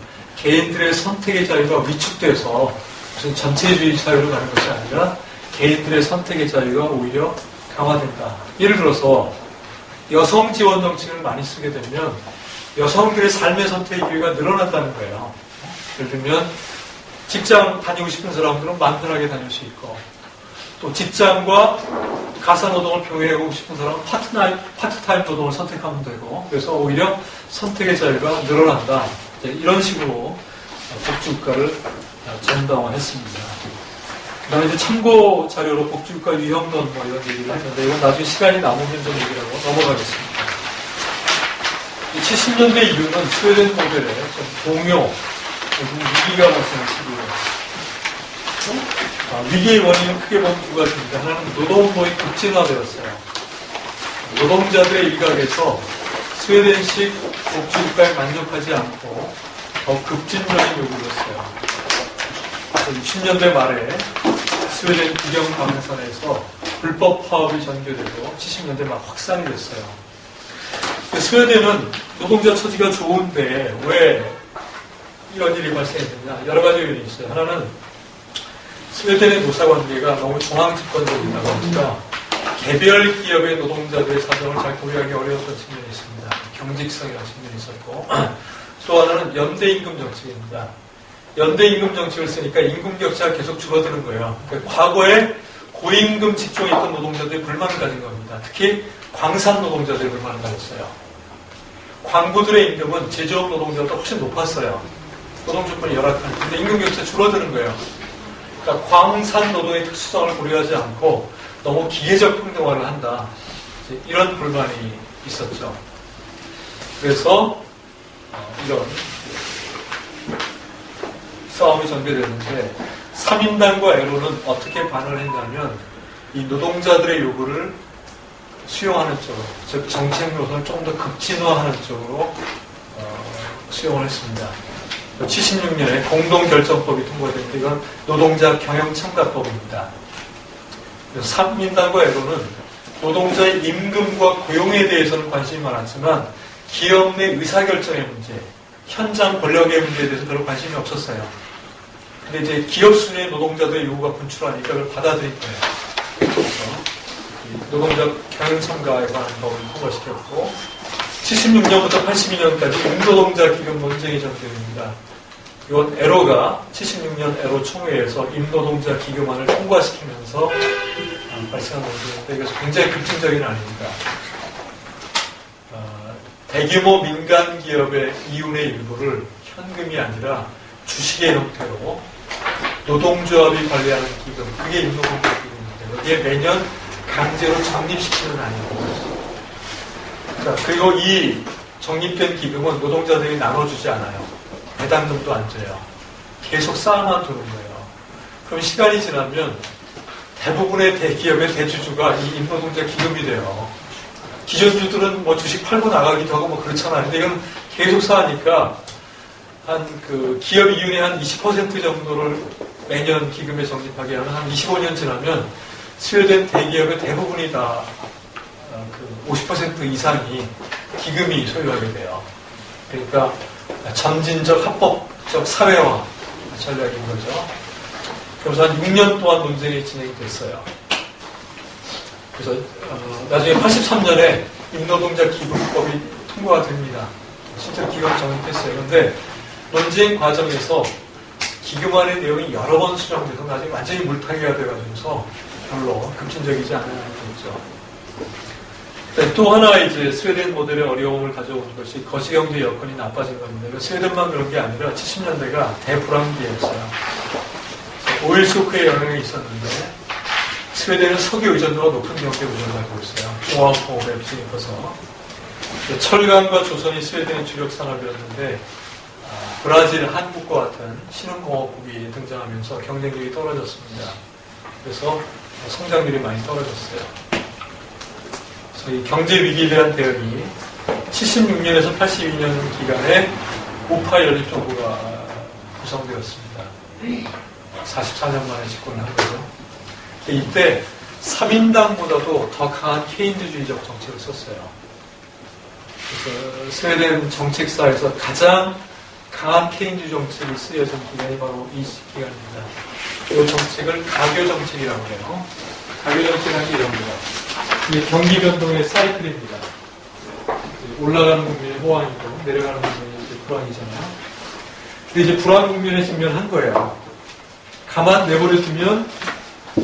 개인들의 선택의 자유가 위축돼서 무슨 전체주의 자유로 가는 것이 아니라 개인들의 선택의 자유가 오히려 강화된다. 예를 들어서 여성 지원 정책을 많이 쓰게 되면 여성들의 삶의 선택의 기회가 늘어난다는 거예요. 예를 들면 직장 다니고 싶은 사람들은 마음 편하게 다닐 수 있고 또 직장과 가사노동을 병행하고 싶은 사람은 파트타임 노동을 선택하면 되고 그래서 오히려 선택의 자유가 늘어난다. 이런 식으로 복지국가를 정당화했습니다. 그 다음에 이제 참고 자료로 복지국가 유형론 뭐 이런 얘기를 했는데 이건 나중에 시간이 남으면 좀 얘기를 하고 넘어가겠습니다. 70년대 이후는 스웨덴 모델의 좀 동요, 위기가 발생한 시기예요. 위기의 원인은 크게 보면 두 가지입니다. 하나는 노동운동이 급진화되었어요. 노동자들의 일각에서 스웨덴식 복지국가에 만족하지 않고 더 급진적인 요구를 했어요. 60년대 말에 스웨덴 국영방산에서 불법 파업이 전개되고 70년대 막 확산이 됐어요. 스웨덴은 노동자 처지가 좋은데 왜 이런 일이 발생했느냐? 여러 가지 요인이 있어요. 하나는 스웨덴의 노사관계가 너무 중앙집권적이다 보니까 개별 기업의 노동자들의 사정을 잘 고려하기 어려웠던 측면이 있습니다. 경직성이라는 측면이 있었고 또 하나는 연대임금 정책입니다. 연대임금 정책을 쓰니까 임금 격차가 계속 줄어드는 거예요. 그러니까 과거에 고임금 직종에 있던 노동자들이 불만을 가진 겁니다. 특히 광산 노동자들이 불만을 가졌어요. 광부들의 임금은 제조업 노동자보다 훨씬 높았어요. 노동 조건이 열악한. 근데 임금 격차 줄어드는 거예요. 그러니까 광산 노동의 특수성을 고려하지 않고 너무 기계적 평등화를 한다. 이런 불만이 있었죠. 그래서 이런 싸움이 전개됐는데 삼인당과 에로는 어떻게 반응을 했냐면 이 노동자들의 요구를 수용하는 쪽으로, 즉 정책 노선을 조금 더 극진화하는 쪽으로 수용을 했습니다. 76년에 공동결정법이 통과됐는데 이건 노동자 경영참가법입니다. 삼인당과 에로는 노동자의 임금과 고용에 대해서는 관심이 많았지만 기업 내 의사결정의 문제, 현장 권력의 문제에 대해서 별로 관심이 없었어요. 근데 이제 기업 순위의 노동자들의 요구가 분출하니까 그걸 받아들인 거예요. 그래서 노동자 경영참가에 관한 법을 통과시켰고 76년부터 82년까지 임노동자 기금 논쟁이 전개됩니다. 이건 에로가 76년 에로 총회에서 임노동자 기금안을 통과시키면서 발생한 논쟁인데 이것은 굉장히 급진적인 안입니다. 대규모 민간 기업의 이윤의 일부를 현금이 아니라 주식의 형태로 노동조합이 관리하는 기금, 그게 임노동자 기금인데 여기에 매년 강제로 적립시키는 안이고, 자, 그리고 이 적립된 기금은 노동자들이 나눠주지 않아요. 배당금도 안 줘요. 계속 쌓아만 두는 거예요. 그럼 시간이 지나면 대부분의 대기업의 대주주가 이 임노동자 기금이 돼요. 기존주들은 뭐 주식 팔고 나가기도 하고 뭐 그렇잖아요. 근데 이건 계속 쌓으니까 한 그 기업 이윤의 한 20% 정도를 매년 기금에 적립하게 하면 한 25년 지나면 스웨덴 대기업의 대부분이 다 그 50% 이상이 기금이 소유하게 돼요. 그러니까 점진적 합법적 사회화 전략인 거죠. 그래서 한 6년 동안 논쟁이 진행이 됐어요. 그래서 나중에 83년에 임노동자 기금법이 통과가 됩니다. 실제로 기금을 적립했어요. 그런데 논쟁 과정에서 기금안의 내용이 여러 번 수정돼서 나중에 완전히 물타기가 돼가지고서 별로 급진적이지 않은 거죠. 또 하나 이제 스웨덴 모델의 어려움을 가져오는 것이 거시경제 여건이 나빠진 겁니다. 스웨덴만 그런 게 아니라 70년대가 대불황기였어요. 오일 쇼크의 영향이 있었는데 스웨덴은 석유 의존도가 높은 경제 구조를 가지고 있어요. 종합공업에 비중이 커서 철강과 조선이 스웨덴의 주력 산업이었는데 브라질, 한국과 같은 신흥공업국이 등장하면서 경쟁력이 떨어졌습니다. 그래서 성장률이 많이 떨어졌어요. 그래서 이 경제 위기에 대한 대응이 76년에서 82년 기간에 우파 연립정부가 구성되었습니다. 44년 만에 집권을 한 거죠. 이때 3인당보다도 더 강한 케인즈주의적 정책을 썼어요. 그래서 스웨덴 정책사에서 가장 강한 케인즈 정책이 쓰여진 기간이 바로 이 기간입니다. 이 정책을 가교 정책이라고 해요. 가교 정책이라는 게 이런 겁니다. 이게 경기 변동의 사이클입니다. 올라가는 국면이 호황이고 내려가는 국면이 이제 불황이잖아요. 근데 이제 불황 국면에 직면한 거예요. 가만 내버려 두면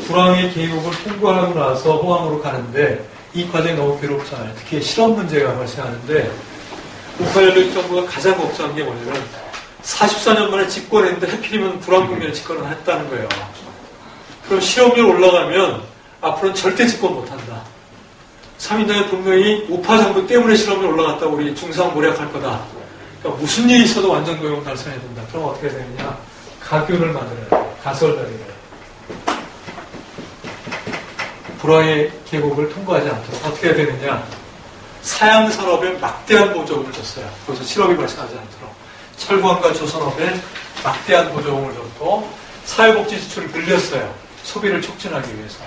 불황의 계곡을 통과하고 나서 호황으로 가는데 이 과정이 너무 괴롭잖아요. 특히 실업 문제가 발생하는데 우파 연립정부가 가장 걱정한 게 뭐냐면 44년 만에 집권했는데 하필이면 불황 국면에 집권을 했다는 거예요. 그럼 실업률 올라가면 앞으로는 절대 집권 못한다. 3인당이 분명히 우파 정부 때문에 실업률 올라갔다고 우리 중상 모략할 거다. 그러니까 무슨 일이 있어도 완전 고용 달성해야 된다. 그럼 어떻게 되느냐? 가교를 만들어야 돼요. 가설다리를. 불황의 계곡을 통과하지 않도록 어떻게 해야 되느냐? 사양산업에 막대한 보조금을 줬어요. 거기서 실업이 발생하지 않도록. 철광과 조선업에 막대한 보조금을 줬고 사회복지 지출을 늘렸어요. 소비를 촉진하기 위해서.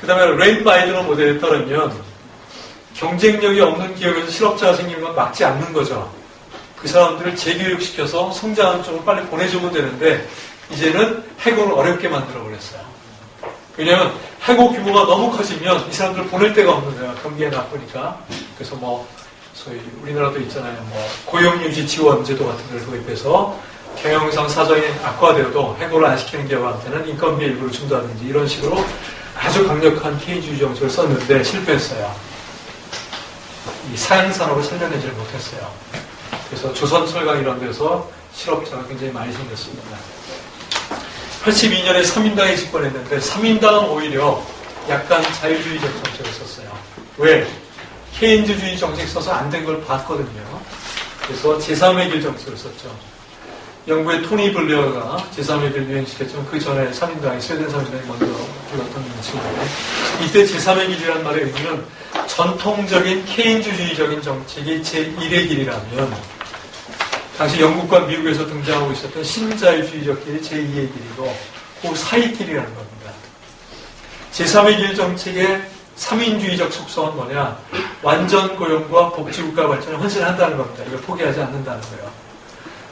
그 다음에 레인 바이드너 모델에 따르면 경쟁력이 없는 기업에서 실업자가 생기는 건 막지 않는 거죠. 그 사람들을 재교육시켜서 성장하는 쪽으로 빨리 보내주면 되는데 이제는 해고를 어렵게 만들어버렸어요. 왜냐하면 해고 규모가 너무 커지면 이 사람들을 보낼 데가 없는 거예요. 경기에 나쁘니까. 그래서 뭐 소위 우리나라도 있잖아요. 뭐 고용유지 지원제도 같은 걸 도입해서 경영상 사정이 악화되어도 해고를 안 시키는 기업한테는 인건비 일부를 준다든지 이런 식으로 아주 강력한 케인주의 정책을 썼는데 실패했어요. 이 사양산업을 살려내지를 못했어요. 그래서 조선, 철강 이런 데서 실업자가 굉장히 많이 생겼습니다. 82년에 3인당이 집권했는데 3인당은 오히려 약간 자유주의적 정책을 썼어요. 왜? 케인즈주의 정책 써서 안 된 걸 봤거든요. 그래서 제3의 길 정책을 썼죠. 영국의 토니 블레어가 제3의 길 유행시켰지만 그 전에 3인당이 스웨덴 3인당이 먼저 불렀던 명칭인데 이때 제3의 길이라는 말의 의미는 전통적인 케인주의적인 정책이 제1의 길이라면 당시 영국과 미국에서 등장하고 있었던 신자유주의적 길이 제2의 길이고 그 사이 길이라는 겁니다. 제3의 길 정책의 3인주의적 속성은 뭐냐? 완전 고용과 복지국가 발전을 헌신한다는 겁니다. 이걸 포기하지 않는다는 거예요.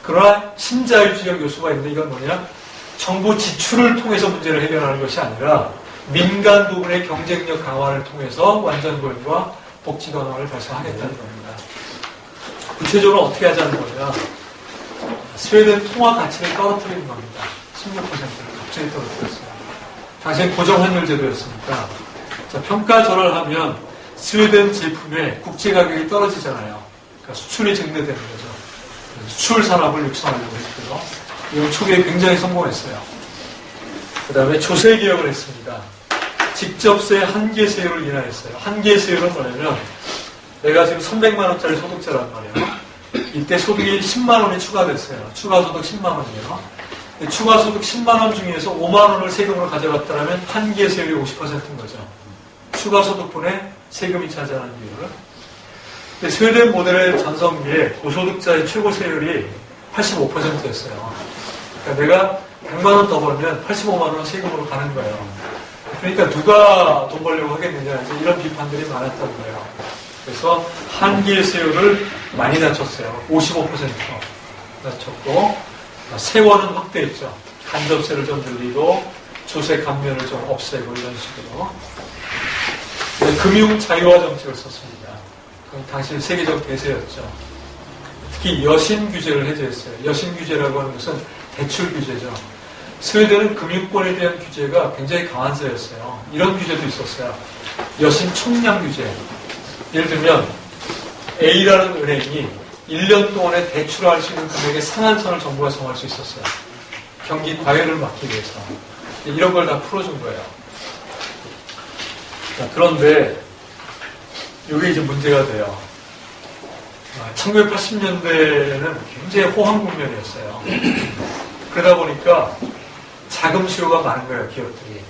그러나 신자유주의적 요소가 있는데 이건 뭐냐? 정부 지출을 통해서 문제를 해결하는 것이 아니라 민간 부분의 경쟁력 강화를 통해서 완전 고용과 복지 강화를 달성하겠다는 겁니다. 구체적으로 어떻게 하자는 거냐? 스웨덴 통화 가치를 떨어뜨리는 겁니다. 16%를 갑자기 떨어뜨렸어요. 당시엔 고정환율 제도였으니까. 자, 평가절하를 하면 스웨덴 제품의 국제 가격이 떨어지잖아요. 그러니까 수출이 증대되는 거죠. 수출 산업을 육성하려고 했고요. 이건 초기에 굉장히 성공했어요. 그 다음에 조세 개혁을 했습니다. 직접세 한계 세율을 인하했어요. 한계 세율은 뭐냐면 내가 지금 300만 원짜리 소득자란 말이에요. 이때 소득이 10만 원이 추가됐어요. 추가 소득 10만 원이에요. 추가 소득 10만 원 중에서 5만 원을 세금으로 가져갔다면 한계 세율이 50%인 거죠. 추가 소득분의 세금이 차지하는 비율을. 스웨덴 모델의 전성기에 고소득자의 최고 세율이 85%였어요. 그러니까 내가 100만 원 더 벌면 85만 원 세금으로 가는 거예요. 그러니까 누가 돈 벌려고 하겠느냐, 이제 이런 비판들이 많았던 거예요. 그래서 한계 세율을 많이 낮췄어요. 55% 낮췄고, 세원은 확대했죠. 간접세를 좀 늘리고, 조세 감면을 좀 없애고, 이런 식으로. 금융 자유화 정책을 썼습니다. 그건 당시 세계적 대세였죠. 특히 여신 규제를 해제했어요. 여신 규제라고 하는 것은 대출 규제죠. 스웨덴은 금융권에 대한 규제가 굉장히 강한세였어요. 이런 규제도 있었어요. 여신 총량 규제. 예를 들면 A라는 은행이 1년 동안에 대출할 수 있는 금액의 상한선을 정부가 정할 수 있었어요. 경기 과열을 막기 위해서. 이런 걸 다 풀어준 거예요. 자, 그런데 이게 이제 문제가 돼요. 1980년대에는 굉장히 호황 국면이었어요. 그러다 보니까 자금 수요가 많은 거예요, 기업들이.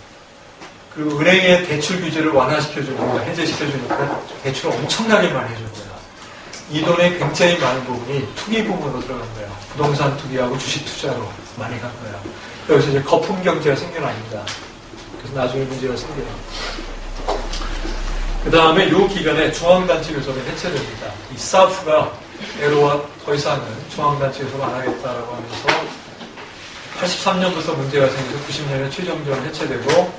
그리고 은행의 대출 규제를 완화시켜주니까, 해제시켜주니까 대출을 엄청나게 많이 해준 거예요. 이 돈의 굉장히 많은 부분이 투기 부분으로 들어간 거예요. 부동산 투기하고 주식 투자로 많이 간 거예요. 여기서 이제 거품 경제가 생겨납니다. 그래서 나중에 문제가 생겨요. 그 다음에 이 기간에 중앙단체 교섭이 해체됩니다. 이 사프가 에로와 더 이상은 중앙단체 교섭 안 하겠다라고 하면서 83년부터 문제가 생겨서 90년에 최종적으로 해체되고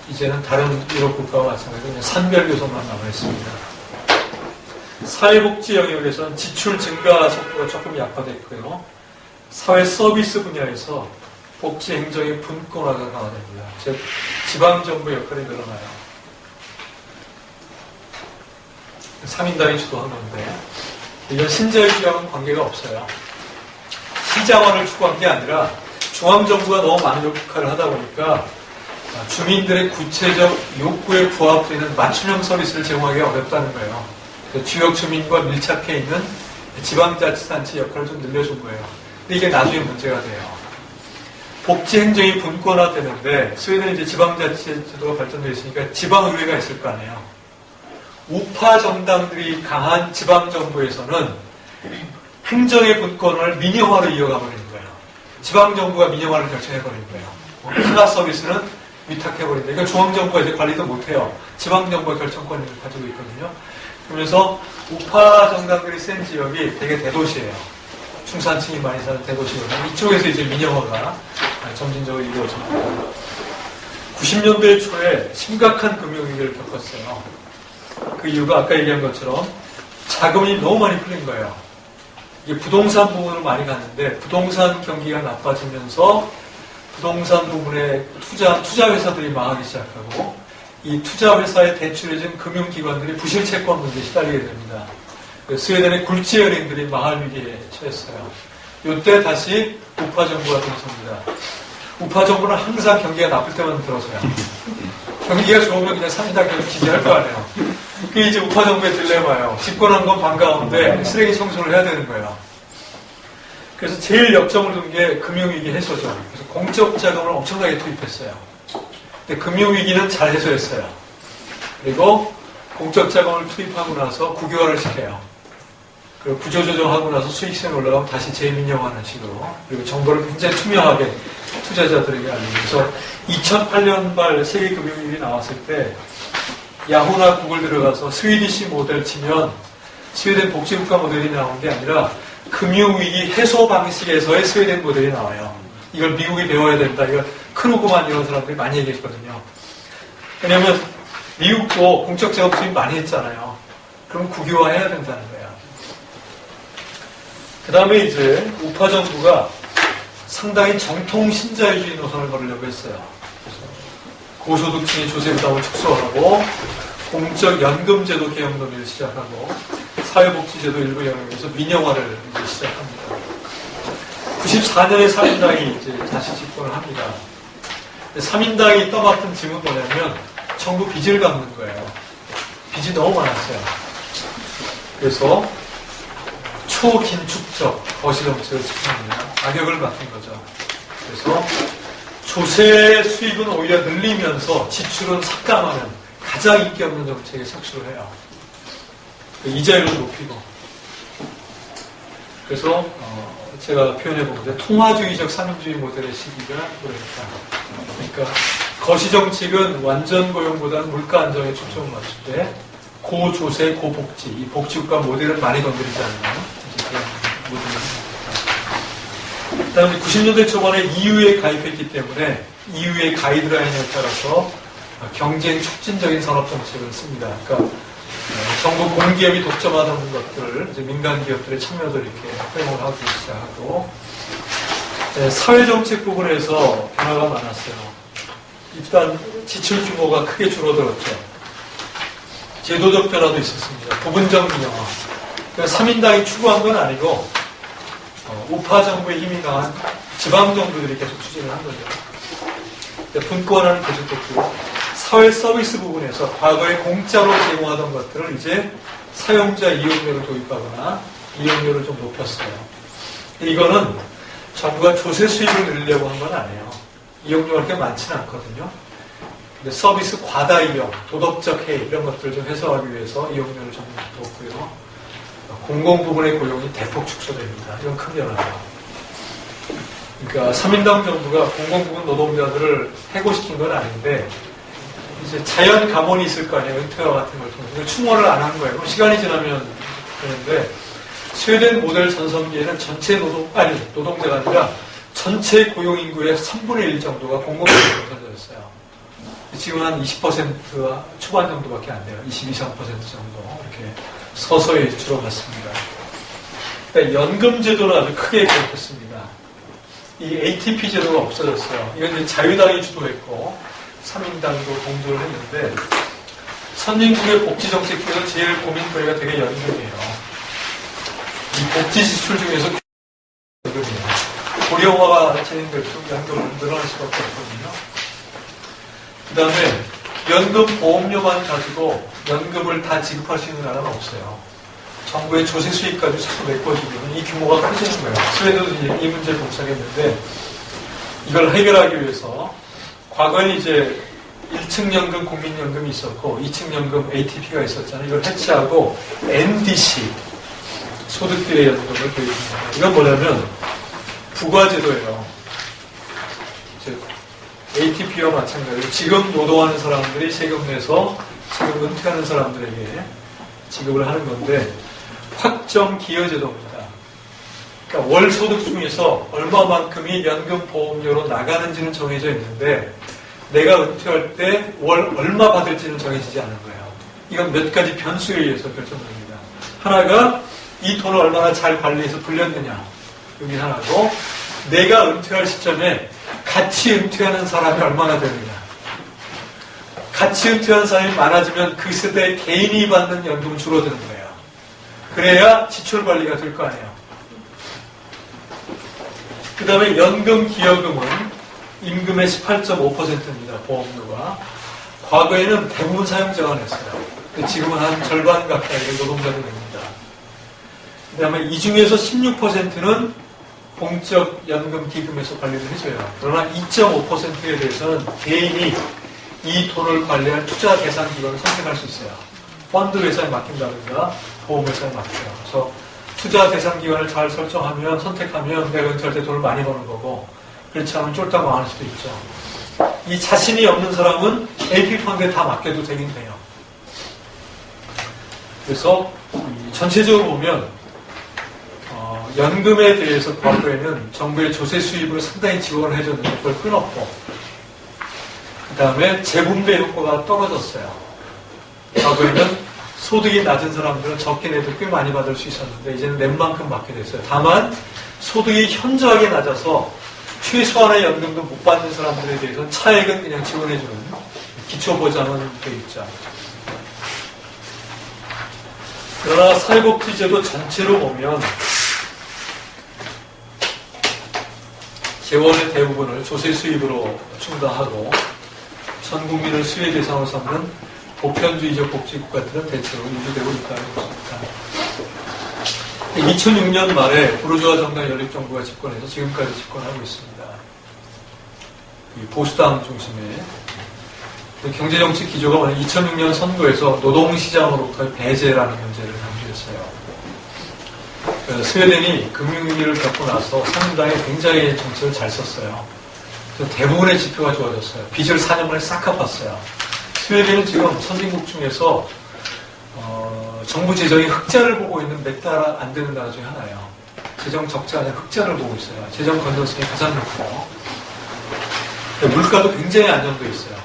이제는 다른 유럽 국가와 마찬가지로 그냥 산별 교섭만 남아있습니다. 사회복지 영역에서는 지출 증가 속도가 조금 약화됐고요. 사회 서비스 분야에서 복지 행정의 분권화가 강화됩니다. 즉 지방정부 역할이 늘어나요. 3인당이 주도한 건데 이건 신자유주의와는 관계가 없어요. 시장화를 추구한 게 아니라 중앙정부가 너무 많은 역할을 하다 보니까 주민들의 구체적 욕구에 부합되는 맞춤형 서비스를 제공하기가 어렵다는 거예요. 지역 주민과 밀착해 있는 지방자치단체 역할을 좀 늘려준 거예요. 근데 이게 나중에 문제가 돼요. 복지행정이 분권화되는데 스웨덴은 이제 지방자치 제도가 발전되어 있으니까 지방의회가 있을 거 아니에요. 우파 정당들이 강한 지방정부에서는 행정의 분권을 민영화로 이어가버리는 거예요. 지방정부가 민영화를 결정해버리는 거예요. 하나 서비스는 위탁해버린다. 그러니까 중앙정부가 이제 관리도 못해요. 지방정부가 결정권을 가지고 있거든요. 그러면서 우파 정당들이 센 지역이 되게 대도시예요. 중산층이 많이 사는 대도시거든요. 이쪽에서 이제 민영화가 점진적으로 이루어집니다. 90년대 초에 심각한 금융위기를 겪었어요. 그 이유가 아까 얘기한 것처럼 자금이 너무 많이 풀린 거예요. 이게 부동산 부분으로 많이 갔는데 부동산 경기가 나빠지면서 부동산 부분에 투자 회사들이 망하기 시작하고 이 투자 회사에 대출해준 금융기관들이 부실 채권 문제에 시달리게 됩니다. 스웨덴의 굴지은행들이 망할 위기에 처했어요. 이때 다시 우파 정부가 들어섭니다. 우파 정부는 항상 경기가 나쁠 때만 들어서요. 경기가 좋으면 그냥 3당 계속 지지할 거 아니에요. 그게 이제 우파 정부의 딜레마예요. 집권한 건 반가운데 쓰레기 청소를 해야 되는 거예요. 그래서 제일 역점을 둔 게 금융위기 해소죠. 그래서 공적 자금을 엄청나게 투입했어요. 근데 금융위기는 잘 해소했어요. 그리고 공적 자금을 투입하고 나서 국유화를 시켜요. 그리고 구조조정하고 나서 수익성이 올라가면 다시 재민영화하는 식으로. 그리고 정보를 굉장히 투명하게 투자자들에게 알리고. 그래서 2008년 세계 금융위기 나왔을 때 야후나 구글 들어가서 스위디시 모델 치면 스웨덴 복지국가 모델이 나온 게 아니라 금융위기 해소 방식에서의 스웨덴 모델이 나와요. 이걸 미국이 배워야 된다. 이걸 크루그만 이런 사람들이 많이 얘기했거든요. 왜냐하면 미국도 공적 자금 투입 많이 했잖아요. 그럼 국유화 해야 된다는 거야. 그 다음에 이제 우파 정부가 상당히 정통 신자유주의 노선을 걸으려고 했어요. 그래서 고소득층의 조세 부담을 축소하고 공적 연금제도 개혁 논의를 시작하고 사회복지제도 일부 영역에서 민영화를 이제 시작합니다. 94년에 3인당이 이제 다시 집권을 합니다. 3인당이 떠맡은 짐은 뭐냐면 정부 빚을 갚는 거예요. 빚이 너무 많았어요. 그래서 초긴축적 거시정책을 집행합니다. 악역을 맡은 거죠. 그래서 조세 수입은 오히려 늘리면서 지출은 삭감하는 가장 인기 없는 정책에 착수를 해요. 이자율을 높이고. 그래서 제가 표현해보는데 통화주의적 삼인주의 모델의 시기가 오래됐다. 그러니까 거시정책은 완전 고용보다는 물가 안정에 초점을 맞출 때 고조세, 고복지, 이 복지국가 모델은 많이 건드리지 않나요? 그런 모델입니다. 그 다음에 90년대 초반에 EU에 가입했기 때문에 EU의 가이드라인에 따라서 경쟁 촉진적인 산업정책을 씁니다. 그러니까 정부 공기업이 독점하던 것들을 이제 민간 기업들의 참여도 이렇게 활용을 하기 시작하고, 사회정책 부분에서 변화가 많았어요. 일단 지출 규모가 크게 줄어들었죠. 제도적 변화도 있었습니다. 부분적 민영화. 그러니까 3인당이 추구한 건 아니고 우파 정부의 힘이 강한 지방 정부들이 계속 추진을 한 거죠. 분권화는 계속됐고, 사회 서비스 부분에서 과거에 공짜로 제공하던 것들을 이제 사용자 이용료를 도입하거나 이용료를 좀 높였어요. 이거는 정부가 조세 수입을 늘리려고 한 건 아니에요. 이용료가 그렇게 많지는 않거든요. 근데 서비스 과다 이용, 도덕적 해이 이런 것들을 좀 해소하기 위해서 이용료를 좀 높고요. 공공 부분의 고용이 대폭 축소됩니다. 이건 큰 변화예요. 그러니까 3인당 정부가 공공 부분 노동자들을 해고시킨 건 아닌데 이제 자연 감원이 있을 거 아니에요. 은퇴와 같은 걸 통해서 충원을 안 한 거예요. 시간이 지나면 되는데 스웨덴 모델 전성기에는 전체 노동자가 아니라 전체 고용 인구의 3분의 1 정도가 공공 노동자였어요. 지금 한 20%와 초반 정도밖에 안 돼요. 22, 3% 정도 이렇게 서서히 줄어갔습니다. 그러니까 연금 제도는 아주 크게 개혁했습니다. 이 ATP 제도가 없어졌어요. 이건 이제 자유당이 주도했고 3인당도 동조를 했는데, 선진국의 복지정책 중에서 제일 고민거리가 되게 연금이에요. 이 복지 지출 중에서 연금이에요. 고령화가 진행될수록 연금은 늘어날 수밖에 없거든요. 그 다음에 연금 보험료만 가지고 연금을 다 지급할 수 있는 나라는 없어요. 정부의 조세 수익까지 자꾸 메꿔주면 이 규모가 커지는 거예요. 스웨덴도 이 문제에 도착했는데, 이걸 해결하기 위해서 과거에 이제 1층 연금, 국민연금이 있었고 2층 연금 ATP가 있었잖아요. 이걸 해체하고 NDC, 소득비례 연금을 도입합니다. 이건 뭐냐면 부과제도예요. ATP와 마찬가지로 지금 노동하는 사람들이 세금 내서 지금 은퇴하는 사람들에게 지급을 하는 건데, 확정 기여제도입니다. 그러니까 월 소득 중에서 얼마만큼이 연금 보험료로 나가는지는 정해져 있는데, 내가 은퇴할 때 월 얼마 받을지는 정해지지 않은 거예요. 이건 몇 가지 변수에 의해서 결정됩니다. 하나가 이 돈을 얼마나 잘 관리해서 불렸느냐, 여기 하나고, 내가 은퇴할 시점에 같이 은퇴하는 사람이 얼마나 되느냐. 같이 은퇴하는 사람이 많아지면 그 세대 개인이 받는 연금은 줄어드는 거예요. 그래야 지출 관리가 될 거 아니에요. 그 다음에 연금 기여금은 임금의 18.5%입니다. 보험료가. 과거에는 대부분 사용자가 냈어요. 근데 지금은 한 절반 가까이를 노동자가 냅니다. 그 다음에 이 중에서 16%는 공적 연금 기금에서 관리를 해줘요. 그러나 2.5%에 대해서는 개인이 이 돈을 관리할 투자 대상 기관을 선택할 수 있어요. 펀드 회사에 맡긴다든가 보험 회사에 맡겨요. 그래서 투자 대상 기관을 잘 설정하면, 선택하면 내가 은퇴할 때 돈을 많이 버는 거고, 그렇지 않으면 쫄딱 망할 수도 있죠. 이 자신이 없는 사람은 AP 펀드에 다 맡겨도 되긴 돼요. 그래서 전체적으로 보면 연금에 대해서 과거에는 정부의 조세 수입을 상당히 지원을 해줬는데 그걸 끊었고, 그 다음에 재분배 효과가 떨어졌어요. 과거에는 소득이 낮은 사람들은 적게 내도 꽤 많이 받을 수 있었는데 이제는 낸 만큼 받게 됐어요. 다만 소득이 현저하게 낮아서 최소한의 연금도 못 받는 사람들에 대해서는 차액은 그냥 지원해주는 기초보장은 돼 있죠. 그러나 사회복지제도 전체로 보면 재원의 대부분을 조세 수입으로 충당하고 전 국민을 수혜 대상으로 삼는 보편주의적 복지국가들은 대체로 유지되고 있다는 것입니다. 2006년 말에 부르주아 정당 연립정부가 집권해서 지금까지 집권하고 있습니다. 보수당 중심의 경제정치 기조가 뭐냐, 2006년 선거에서 노동시장으로부터의 배제라는 문제를 강조했어요. 스웨덴이 금융위기를 겪고 나서 상당히 굉장히 정책을 잘 썼어요. 대부분의 지표가 좋아졌어요. 빚을 4년 만에 싹 갚았어요. 스웨덴은 지금 선진국 중에서 정부 재정이 흑자를 보고 있는 몇 달 안 되는 나라 중에 하나예요. 재정 적자 아니라 흑자를 보고 있어요. 재정 건전성이 가장 높고요. 물가도 굉장히 안정돼 있어요.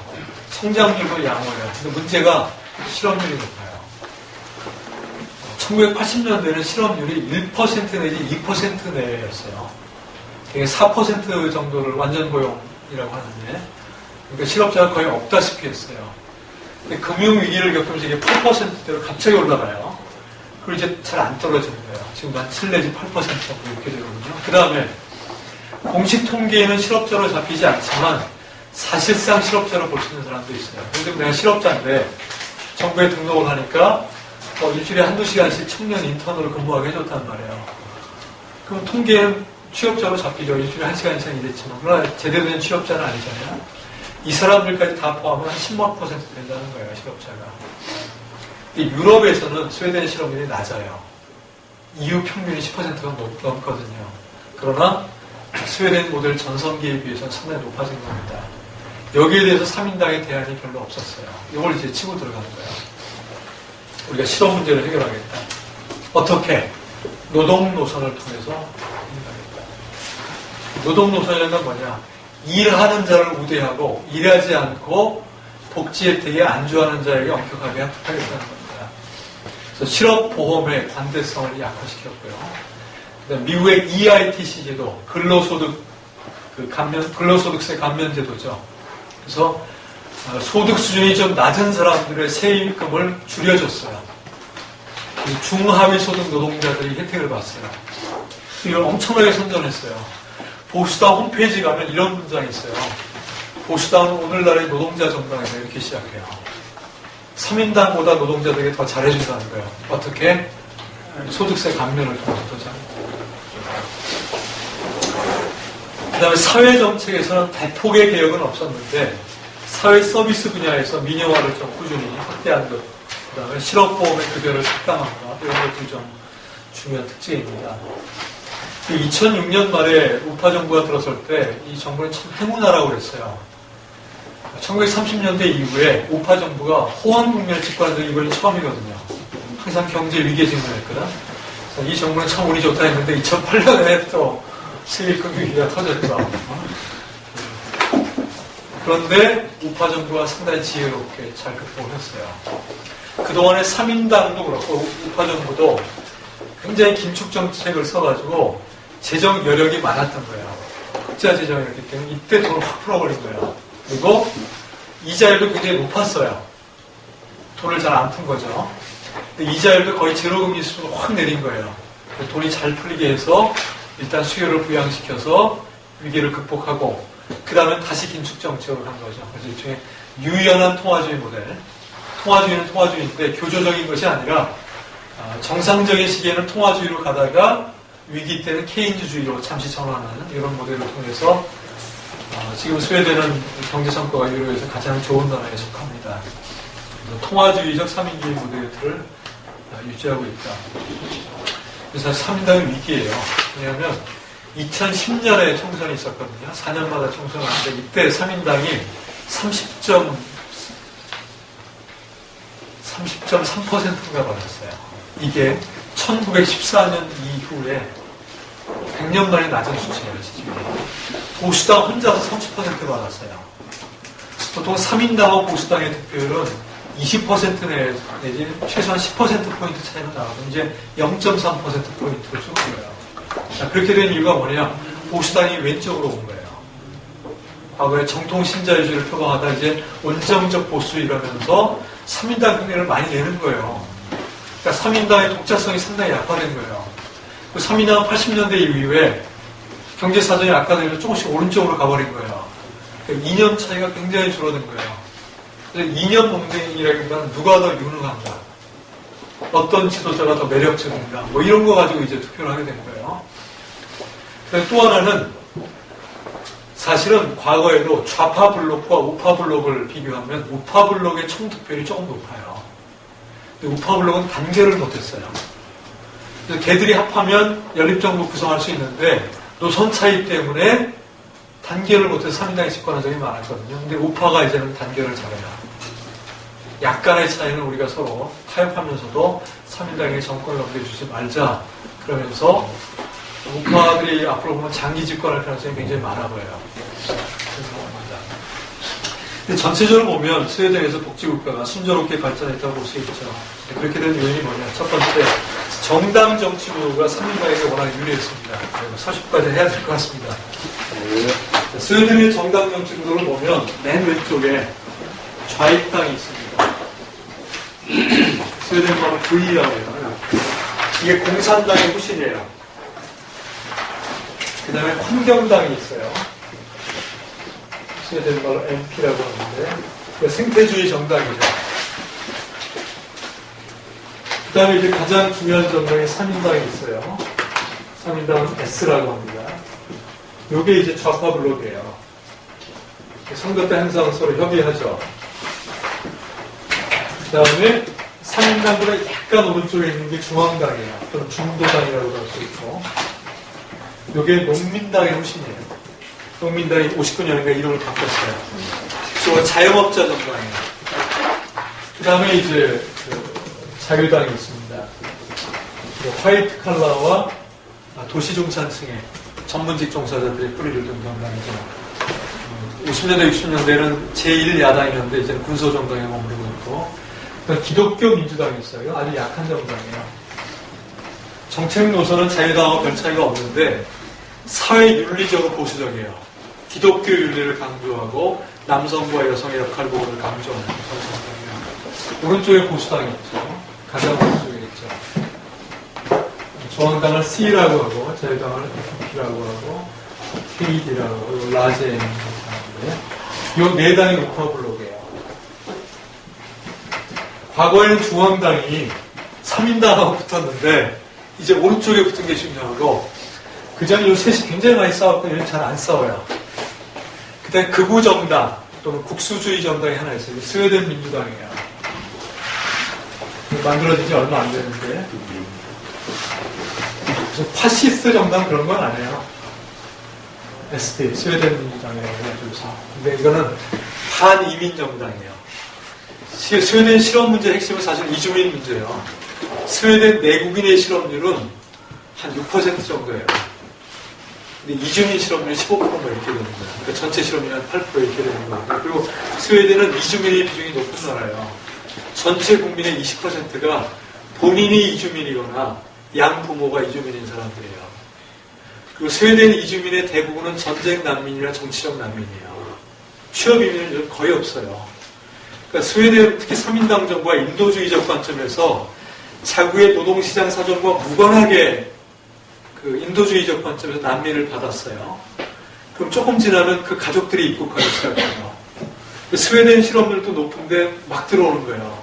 성장률도 양호해요. 근데 문제가 실업률이 높아요. 1980년대에는 실업률이 1% 내지 2% 내외였어요. 4% 정도를 완전 고용이라고 하는데, 그러니까 실업자가 거의 없다시피 했어요. 근데 금융위기를 겪으면서 이게 8%대로 갑자기 올라가요. 그리고 이제 잘 안 떨어지는 거예요. 지금 한 7 내지 8% 정도 이렇게 되거든요. 그 다음에 공식 통계에는 실업자로 잡히지 않지만 사실상 실업자로 볼 수 있는 사람도 있어요. 근데 내가 실업자인데 정부에 등록을 하니까 일주일에 한두 시간씩 청년 인턴으로 근무하게 해줬단 말이에요. 그럼 통계는 취업자로 잡히죠. 일주일에 1시간 이상 일했지만. 그러나 제대로 된 취업자는 아니잖아요. 이 사람들까지 다 포함하면 한 10만 % 된다는 거예요, 실업자가. 유럽에서는 스웨덴 실업률이 낮아요. EU 평균이 10%가 넘거든요. 그러나 스웨덴 모델 전성기에 비해서는 상당히 높아진 겁니다. 여기에 대해서 3인당의 대안이 별로 없었어요. 이걸 이제 치고 들어가는 거예요. 우리가 실업 문제를 해결하겠다. 어떻게? 노동 노선을 통해서 해결하겠다. 노동 노선이라는 건 뭐냐? 일하는 자를 우대하고 일하지 않고 복지 혜택에 안주하는 자에게 엄격하게 하겠다는 겁니다. 그래서 실업보험의 관대성을 약화시켰고요. 그다음 미국의 EITC 제도, 근로소득세 감면 제도죠. 그래서 소득 수준이 좀 낮은 사람들의 세입금을 줄여줬어요. 중하위 소득 노동자들이 혜택을 봤어요. 이걸 엄청나게 선전했어요. 보수당 홈페이지 가면 이런 문장이 있어요. 보수당은 오늘날의 노동자 정당이다 이렇게 시작해요. 3인당보다 노동자들에게 더 잘해준다는 거예요. 어떻게? 소득세 감면을 통해서 더 잘해준다. 그 다음에 사회정책에서는 대폭의 개혁은 없었는데 사회 서비스 분야에서 민영화를 좀 꾸준히 확대한 것, 그 다음에 실업보험의 급여를 삭감한 것, 이런 것들이 좀 중요한 특징입니다. 2006년 말에 우파 정부가 들어설 때 이 정부는 참 행운하라고 그랬어요. 1930년대 이후에 우파 정부가 호황 국면을 집권한 적이 이번이 처음이거든요. 항상 경제 위기에 직면했거든. 그래서 이 정부는 참 운이 좋다 했는데 2008년에 또 세계금 위기가 터졌죠. 그런데 우파 정부가 상당히 지혜롭게 잘 극복을 했어요. 그동안에 3인당도 그렇고 우파 정부도 굉장히 긴축 정책을 써가지고 재정 여력이 많았던 거예요. 흑자 재정이었기 때문에 이때 돈을 확 풀어버린 거예요. 그리고 이자율도 굉장히 높았어요. 돈을 잘 안 푼 거죠. 근데 이자율도 거의 제로금리 수준으로 확 내린 거예요. 돈이 잘 풀리게 해서 일단 수요를 부양시켜서 위기를 극복하고 그 다음에 다시 긴축 정책으로 간 거죠. 그래서 일종의 유연한 통화주의 모델. 통화주의는 통화주의인데 교조적인 것이 아니라 정상적인 시기에는 통화주의로 가다가 위기 때는 케인즈주의로 잠시 전환하는 이런 모델을 통해서 지금 스웨덴은 경제 성과가 유럽에서 가장 좋은 나라에 속합니다. 통화주의적 3인주의 모델을 유지하고 있다. 그래서 사실 3인당은 위기예요. 왜냐하면 2010년에 총선이 있었거든요. 4년마다 총선하는데 이때 3인당이 30.3%가 받았어요. 이게 1914년 이후에 100년 만에 낮은 수치예요, 지금. 보수당 혼자서 30% 받았어요. 보통 3인당하고 보수당의 득표율은 20% 내지 최소한 10%포인트 차이가 나거든요. 이제 0.3%포인트로 줄은 거예요. 자, 그렇게 된 이유가 뭐냐? 보수당이 왼쪽으로 온 거예요. 과거에 정통 신자유주의를 표방하다 이제 온정적 보수 이러면서 3인당 흉내를 많이 내는 거예요. 그러니까 3인당의 독자성이 상당히 약화된 거예요. 그 3인당은 80년대 이후에 경제사정이 악화되면서 조금씩 오른쪽으로 가버린 거예요. 그러니까 2년 차이가 굉장히 줄어든 거예요. 그래서 2년 논쟁이라기보다는 누가 더 유능한가, 어떤 지도자가 더 매력적인가, 뭐 이런 거 가지고 이제 투표를 하게 된 거예요. 또 하나는 사실은 과거에도 좌파 블록과 우파 블록을 비교하면 우파 블록의 총 득표율이 조금 높아요. 근데 우파 블록은 단결을 못했어요. 그래서 걔들이 합하면 연립정부 구성할 수 있는데 노선 차이 때문에 단결을 못해서 3인당이 집권한 적이 많았거든요. 근데 우파가 이제는 단결을 잘해요. 약간의 차이는 우리가 서로 타협하면서도 3인당에게 정권을 넘겨주지 말자. 그러면서 우파들이 앞으로 보면 장기 집권할 가능성이 굉장히 많아 보여요. 근데 전체적으로 보면 스웨덴에서 복지국가가 순조롭게 발전했다고 볼 수 있죠. 그렇게 된 요인이 뭐냐. 첫 번째, 정당 정치구도가 3인당에게 워낙 유리했습니다. 서식까지 해야 될 것 같습니다. 스웨덴의 정당 정치구도를 보면 맨 왼쪽에 좌익당이 있습니다. 스웨덴 말로 V라고 해요. 이게 공산당의 후신이에요. 그 다음에 환경당이 있어요. 스웨덴 말로 MP라고 하는데 생태주의 정당이죠. 그 다음에 이제 가장 중요한 정당이 3인당이 있어요. 3인당은 S라고 합니다. 요게 이제 좌파 블록이에요. 선거 때 항상 서로 협의하죠. 그 다음에 3인당보다 약간 오른쪽에 있는 게 중앙당이에요. 또는 중도당이라고 할 수 있고. 요게 농민당의 후신이에요. 농민당이 59년인가 이름을 바꿨어요. 저 자영업자 정당이에요. 그 다음에 이제 자유당이 있습니다. 화이트 칼라와 도시중산층의 전문직 종사자들의 뿌리를 둔 정당이죠. 50년대, 60년대는 제1야당이었는데 이제는 군소정당에 머무르고 있고, 기독교 민주당이 있어요. 아주 약한 정당이에요. 정책 노선은 자유당하고 별 차이가 없는데 사회 윤리적으로 보수적이에요. 기독교 윤리를 강조하고 남성과 여성의 역할 부분을 강조하는 그런 정당이에요. 오른쪽에 보수당이 있죠. 가장 오른쪽에 있죠. 중앙당을 C라고 하고 자유당을 FP라고 하고 KD라고 하고 라제라고 하는데 이 네 당이 우파 블록이에요. 과거에는 중앙당이 3인당하고 붙었는데 이제 오른쪽에 붙은 게 중요하고 그 전에 이 셋이 굉장히 많이 싸웠고 얘는 잘 안 싸워요. 그 다음에 극우 정당 또는 국수주의 정당이 하나 있어요. 스웨덴 민주당이에요. 만들어진 지 얼마 안 되는데 그래서 파시스트 정당 그런 건 아니에요. SD 스웨덴 민주당이라고 해서 근데 이거는 반이민 정당이에요. 스웨덴 실업 문제 핵심은 사실 이주민 문제예요. 스웨덴 내국인의 실업률은 한 6% 정도예요. 근데 이주민 실업률이 15% 이렇게 되는 거예요. 그러니까 전체 실업률이 한 8% 이렇게 되는 거예요. 그리고 스웨덴은 이주민의 비중이 높은 나라예요. 전체 국민의 20%가 본인이 이주민이거나 양부모가 이주민인 사람들이에요. 그리고 스웨덴 이주민의 대부분은 전쟁 난민이나 정치적 난민이에요. 취업 이민은 거의 없어요. 그러니까 스웨덴 특히 3인당 정부와 인도주의적 관점에서 자국의 노동시장 사정과 무관하게 그 인도주의적 관점에서 난민을 받았어요. 그럼 조금 지나면 그 가족들이 입국하기 시작해요. 스웨덴 실업률도 높은데 막 들어오는 거예요.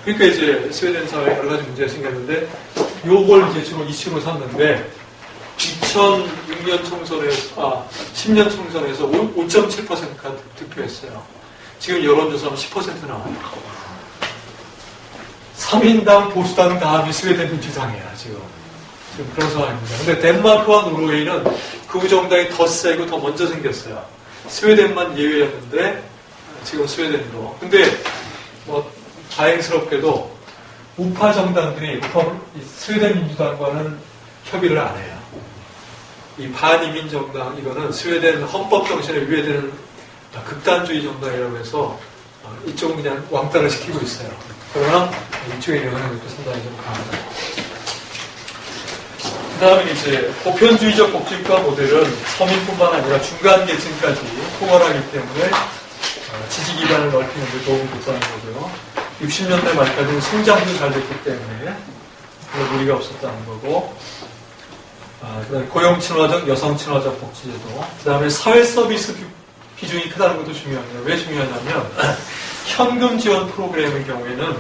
그러니까 이제 스웨덴 사회에 여러 가지 문제가 생겼는데 요걸 이제 주로 이슈로 삼는데 2006년 총선에서, 10년 총선에서 5.7%가 득표했어요. 지금 여론조사는 10% 나와요. 3인당 보수당 다음이 스웨덴 민주당이에요, 지금 그런 상황입니다. 근데 덴마크와 노르웨이는 극우정당이 더 세고 더 먼저 생겼어요. 스웨덴만 예외였는데, 지금 스웨덴으로. 근데, 다행스럽게도 우파 정당들이 스웨덴 민주당과는 협의를 안 해요. 이 반이민 정당, 이거는 스웨덴 헌법 정신에 위배되는 극단주의 정당이라고 해서 이쪽은 그냥 왕따를 시키고 있어요. 그러나 이쪽의 영향력도 상당히 좀 강하다. 그 다음에 이제 보편주의적 복지국가 모델은 서민뿐만 아니라 중간 계층까지 포괄하기 때문에 지지 기반을 넓히는 데 도움이 됐다는 거고요. 60년대 말까지는 성장도 잘 됐기 때문에 그런 무리가 없었다는 거고, 그다음에 고용 친화적, 여성 친화적 복지제도, 그다음에 사회 서비스 비중이 크다는 것도 중요합니다. 왜 중요하냐면 현금 지원 프로그램의 경우에는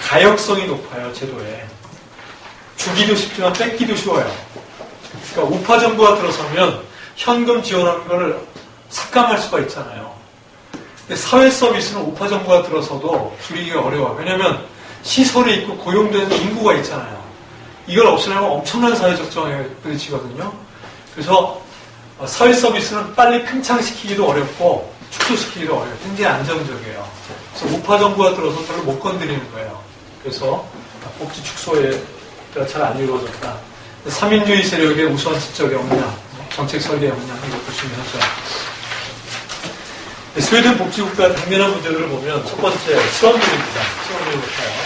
가역성이 높아요, 제도에. 주기도 쉽지만 뺏기도 쉬워요. 그러니까 우파 정부가 들어서면 현금 지원하는 걸 삭감할 수가 있잖아요. 근데 사회 서비스는 우파 정부가 들어서도 줄이기가 어려워요. 왜냐하면 시설에 있고 고용되는 인구가 있잖아요. 이걸 없애려면 엄청난 사회적 저항에 부딪히거든요. 그래서 사회 서비스는 빨리 팽창시키기도 어렵고 축소시키기도 어려워요. 굉장히 안정적이에요. 그래서 우파 정부가 들어서 별로 못 건드리는 거예요. 그래서 복지 축소가 잘 안 이루어졌다. 3인주의 세력의 우선 지적의 역량, 정책 설계 역량 이것도 중요하죠. 스웨덴 복지국가 당면한 문제들을 보면 첫 번째 실업률입니다. 실업률이 높아요.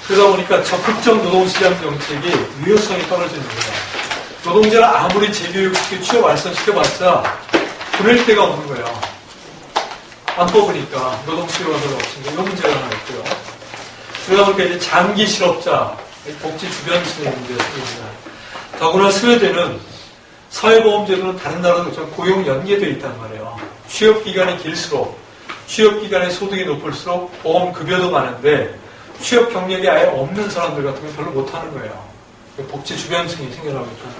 그러다 보니까 적극적 노동시장 정책이 유효성이 떨어지는 거예요. 노동자를 아무리 재교육시키고 취업 완성시켜봤자 보낼 데가 없는 거예요. 안 뽑으니까 노동시효가 별로 없으니까 이런 문제가 하나 있고요. 그러다 보니까 이제 장기 실업자, 복지 주변층의 문제가 생깁니다. 더구나 스웨덴은 사회보험제도는 다른 나라들처럼 고용 연계되어 있단 말이에요. 취업기간이 길수록, 취업기간의 소득이 높을수록 보험급여도 많은데 취업 경력이 아예 없는 사람들 같은 건 별로 못하는 거예요. 복지 주변층이 생겨나고 있다는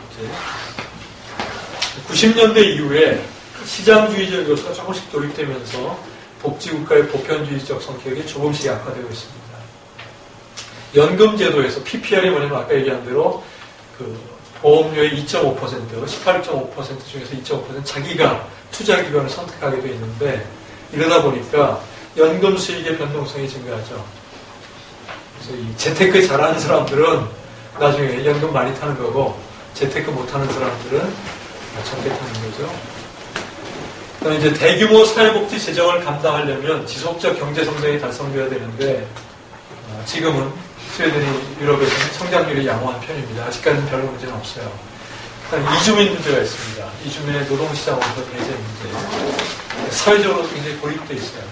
문제. 90년대 이후에 시장주의적 요소가 조금씩 도입되면서 복지국가의 보편주의적 성격이 조금씩 약화되고 있습니다. 연금제도에서 PPR이 뭐냐면 아까 얘기한 대로 보험료의 2.5%, 18.5% 중에서 2.5% 자기가 투자 기관을 선택하게 되어 있는데 이러다 보니까 연금 수익의 변동성이 증가하죠. 그래서 이 재테크 잘하는 사람들은 나중에 연금 많이 타는 거고 재테크 못하는 사람들은 적게 타는 거죠. 그다음에 이제 대규모 사회복지 재정을 감당하려면 지속적 경제 성장이 달성돼야 되는데 지금은 스웨덴이 유럽에서는 성장률이 양호한 편입니다. 아직까지는 별로 문제는 없어요. 그다음에 이주민 문제가 있습니다. 이주민의 노동시장으로서 배제 문제. 사회적으로 굉장히 고립되어 있어요.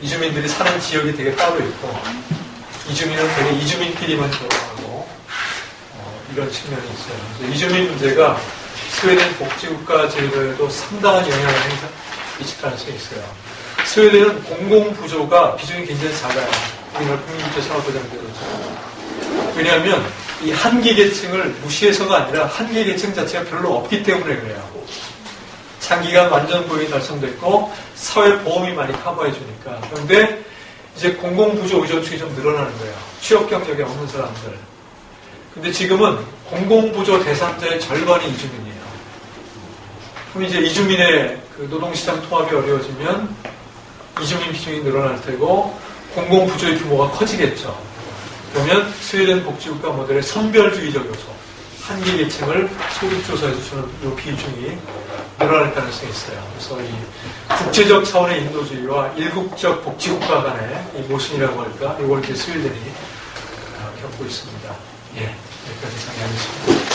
이주민들이 사는 지역이 되게 따로 있고 이주민은 되게 이주민끼리만 결혼하고 이런 측면이 있어요. 그래서 이주민 문제가 스웨덴 복지국가 제도에도 상당한 영향을 미칠 가능성이 있어요. 스웨덴은 공공부조가 비중이 굉장히 작아요. 우리나라 국민주체 산업보장제도죠. 왜냐하면 이 한계 계층을 무시해서가 아니라 한계 계층 자체가 별로 없기 때문에 그래요. 장기간 완전 고용이 달성됐고 사회보험이 많이 커버해 주니까. 그런데 이제 공공부조 의존층이 좀 늘어나는 거예요. 취업 경력이 없는 사람들. 근데 지금은 공공부조 대상자의 절반이 이주민이에요. 그럼 이제 이주민의 그 노동시장 통합이 어려워지면 이주민 비중이 늘어날 테고 공공부조의 규모가 커지겠죠. 그러면 스웨덴 복지국가 모델의 선별주의적 요소, 한계 계층을 소득조사에서 주는 이 비중이 늘어날 가능성이 있어요. 그래서 이 국제적 차원의 인도주의와 일국적 복지국가 간의 이 모순이라고 할까, 이걸 이제 스웨덴이 겪고 있습니다. 예, 여기까지 상의하겠습니다.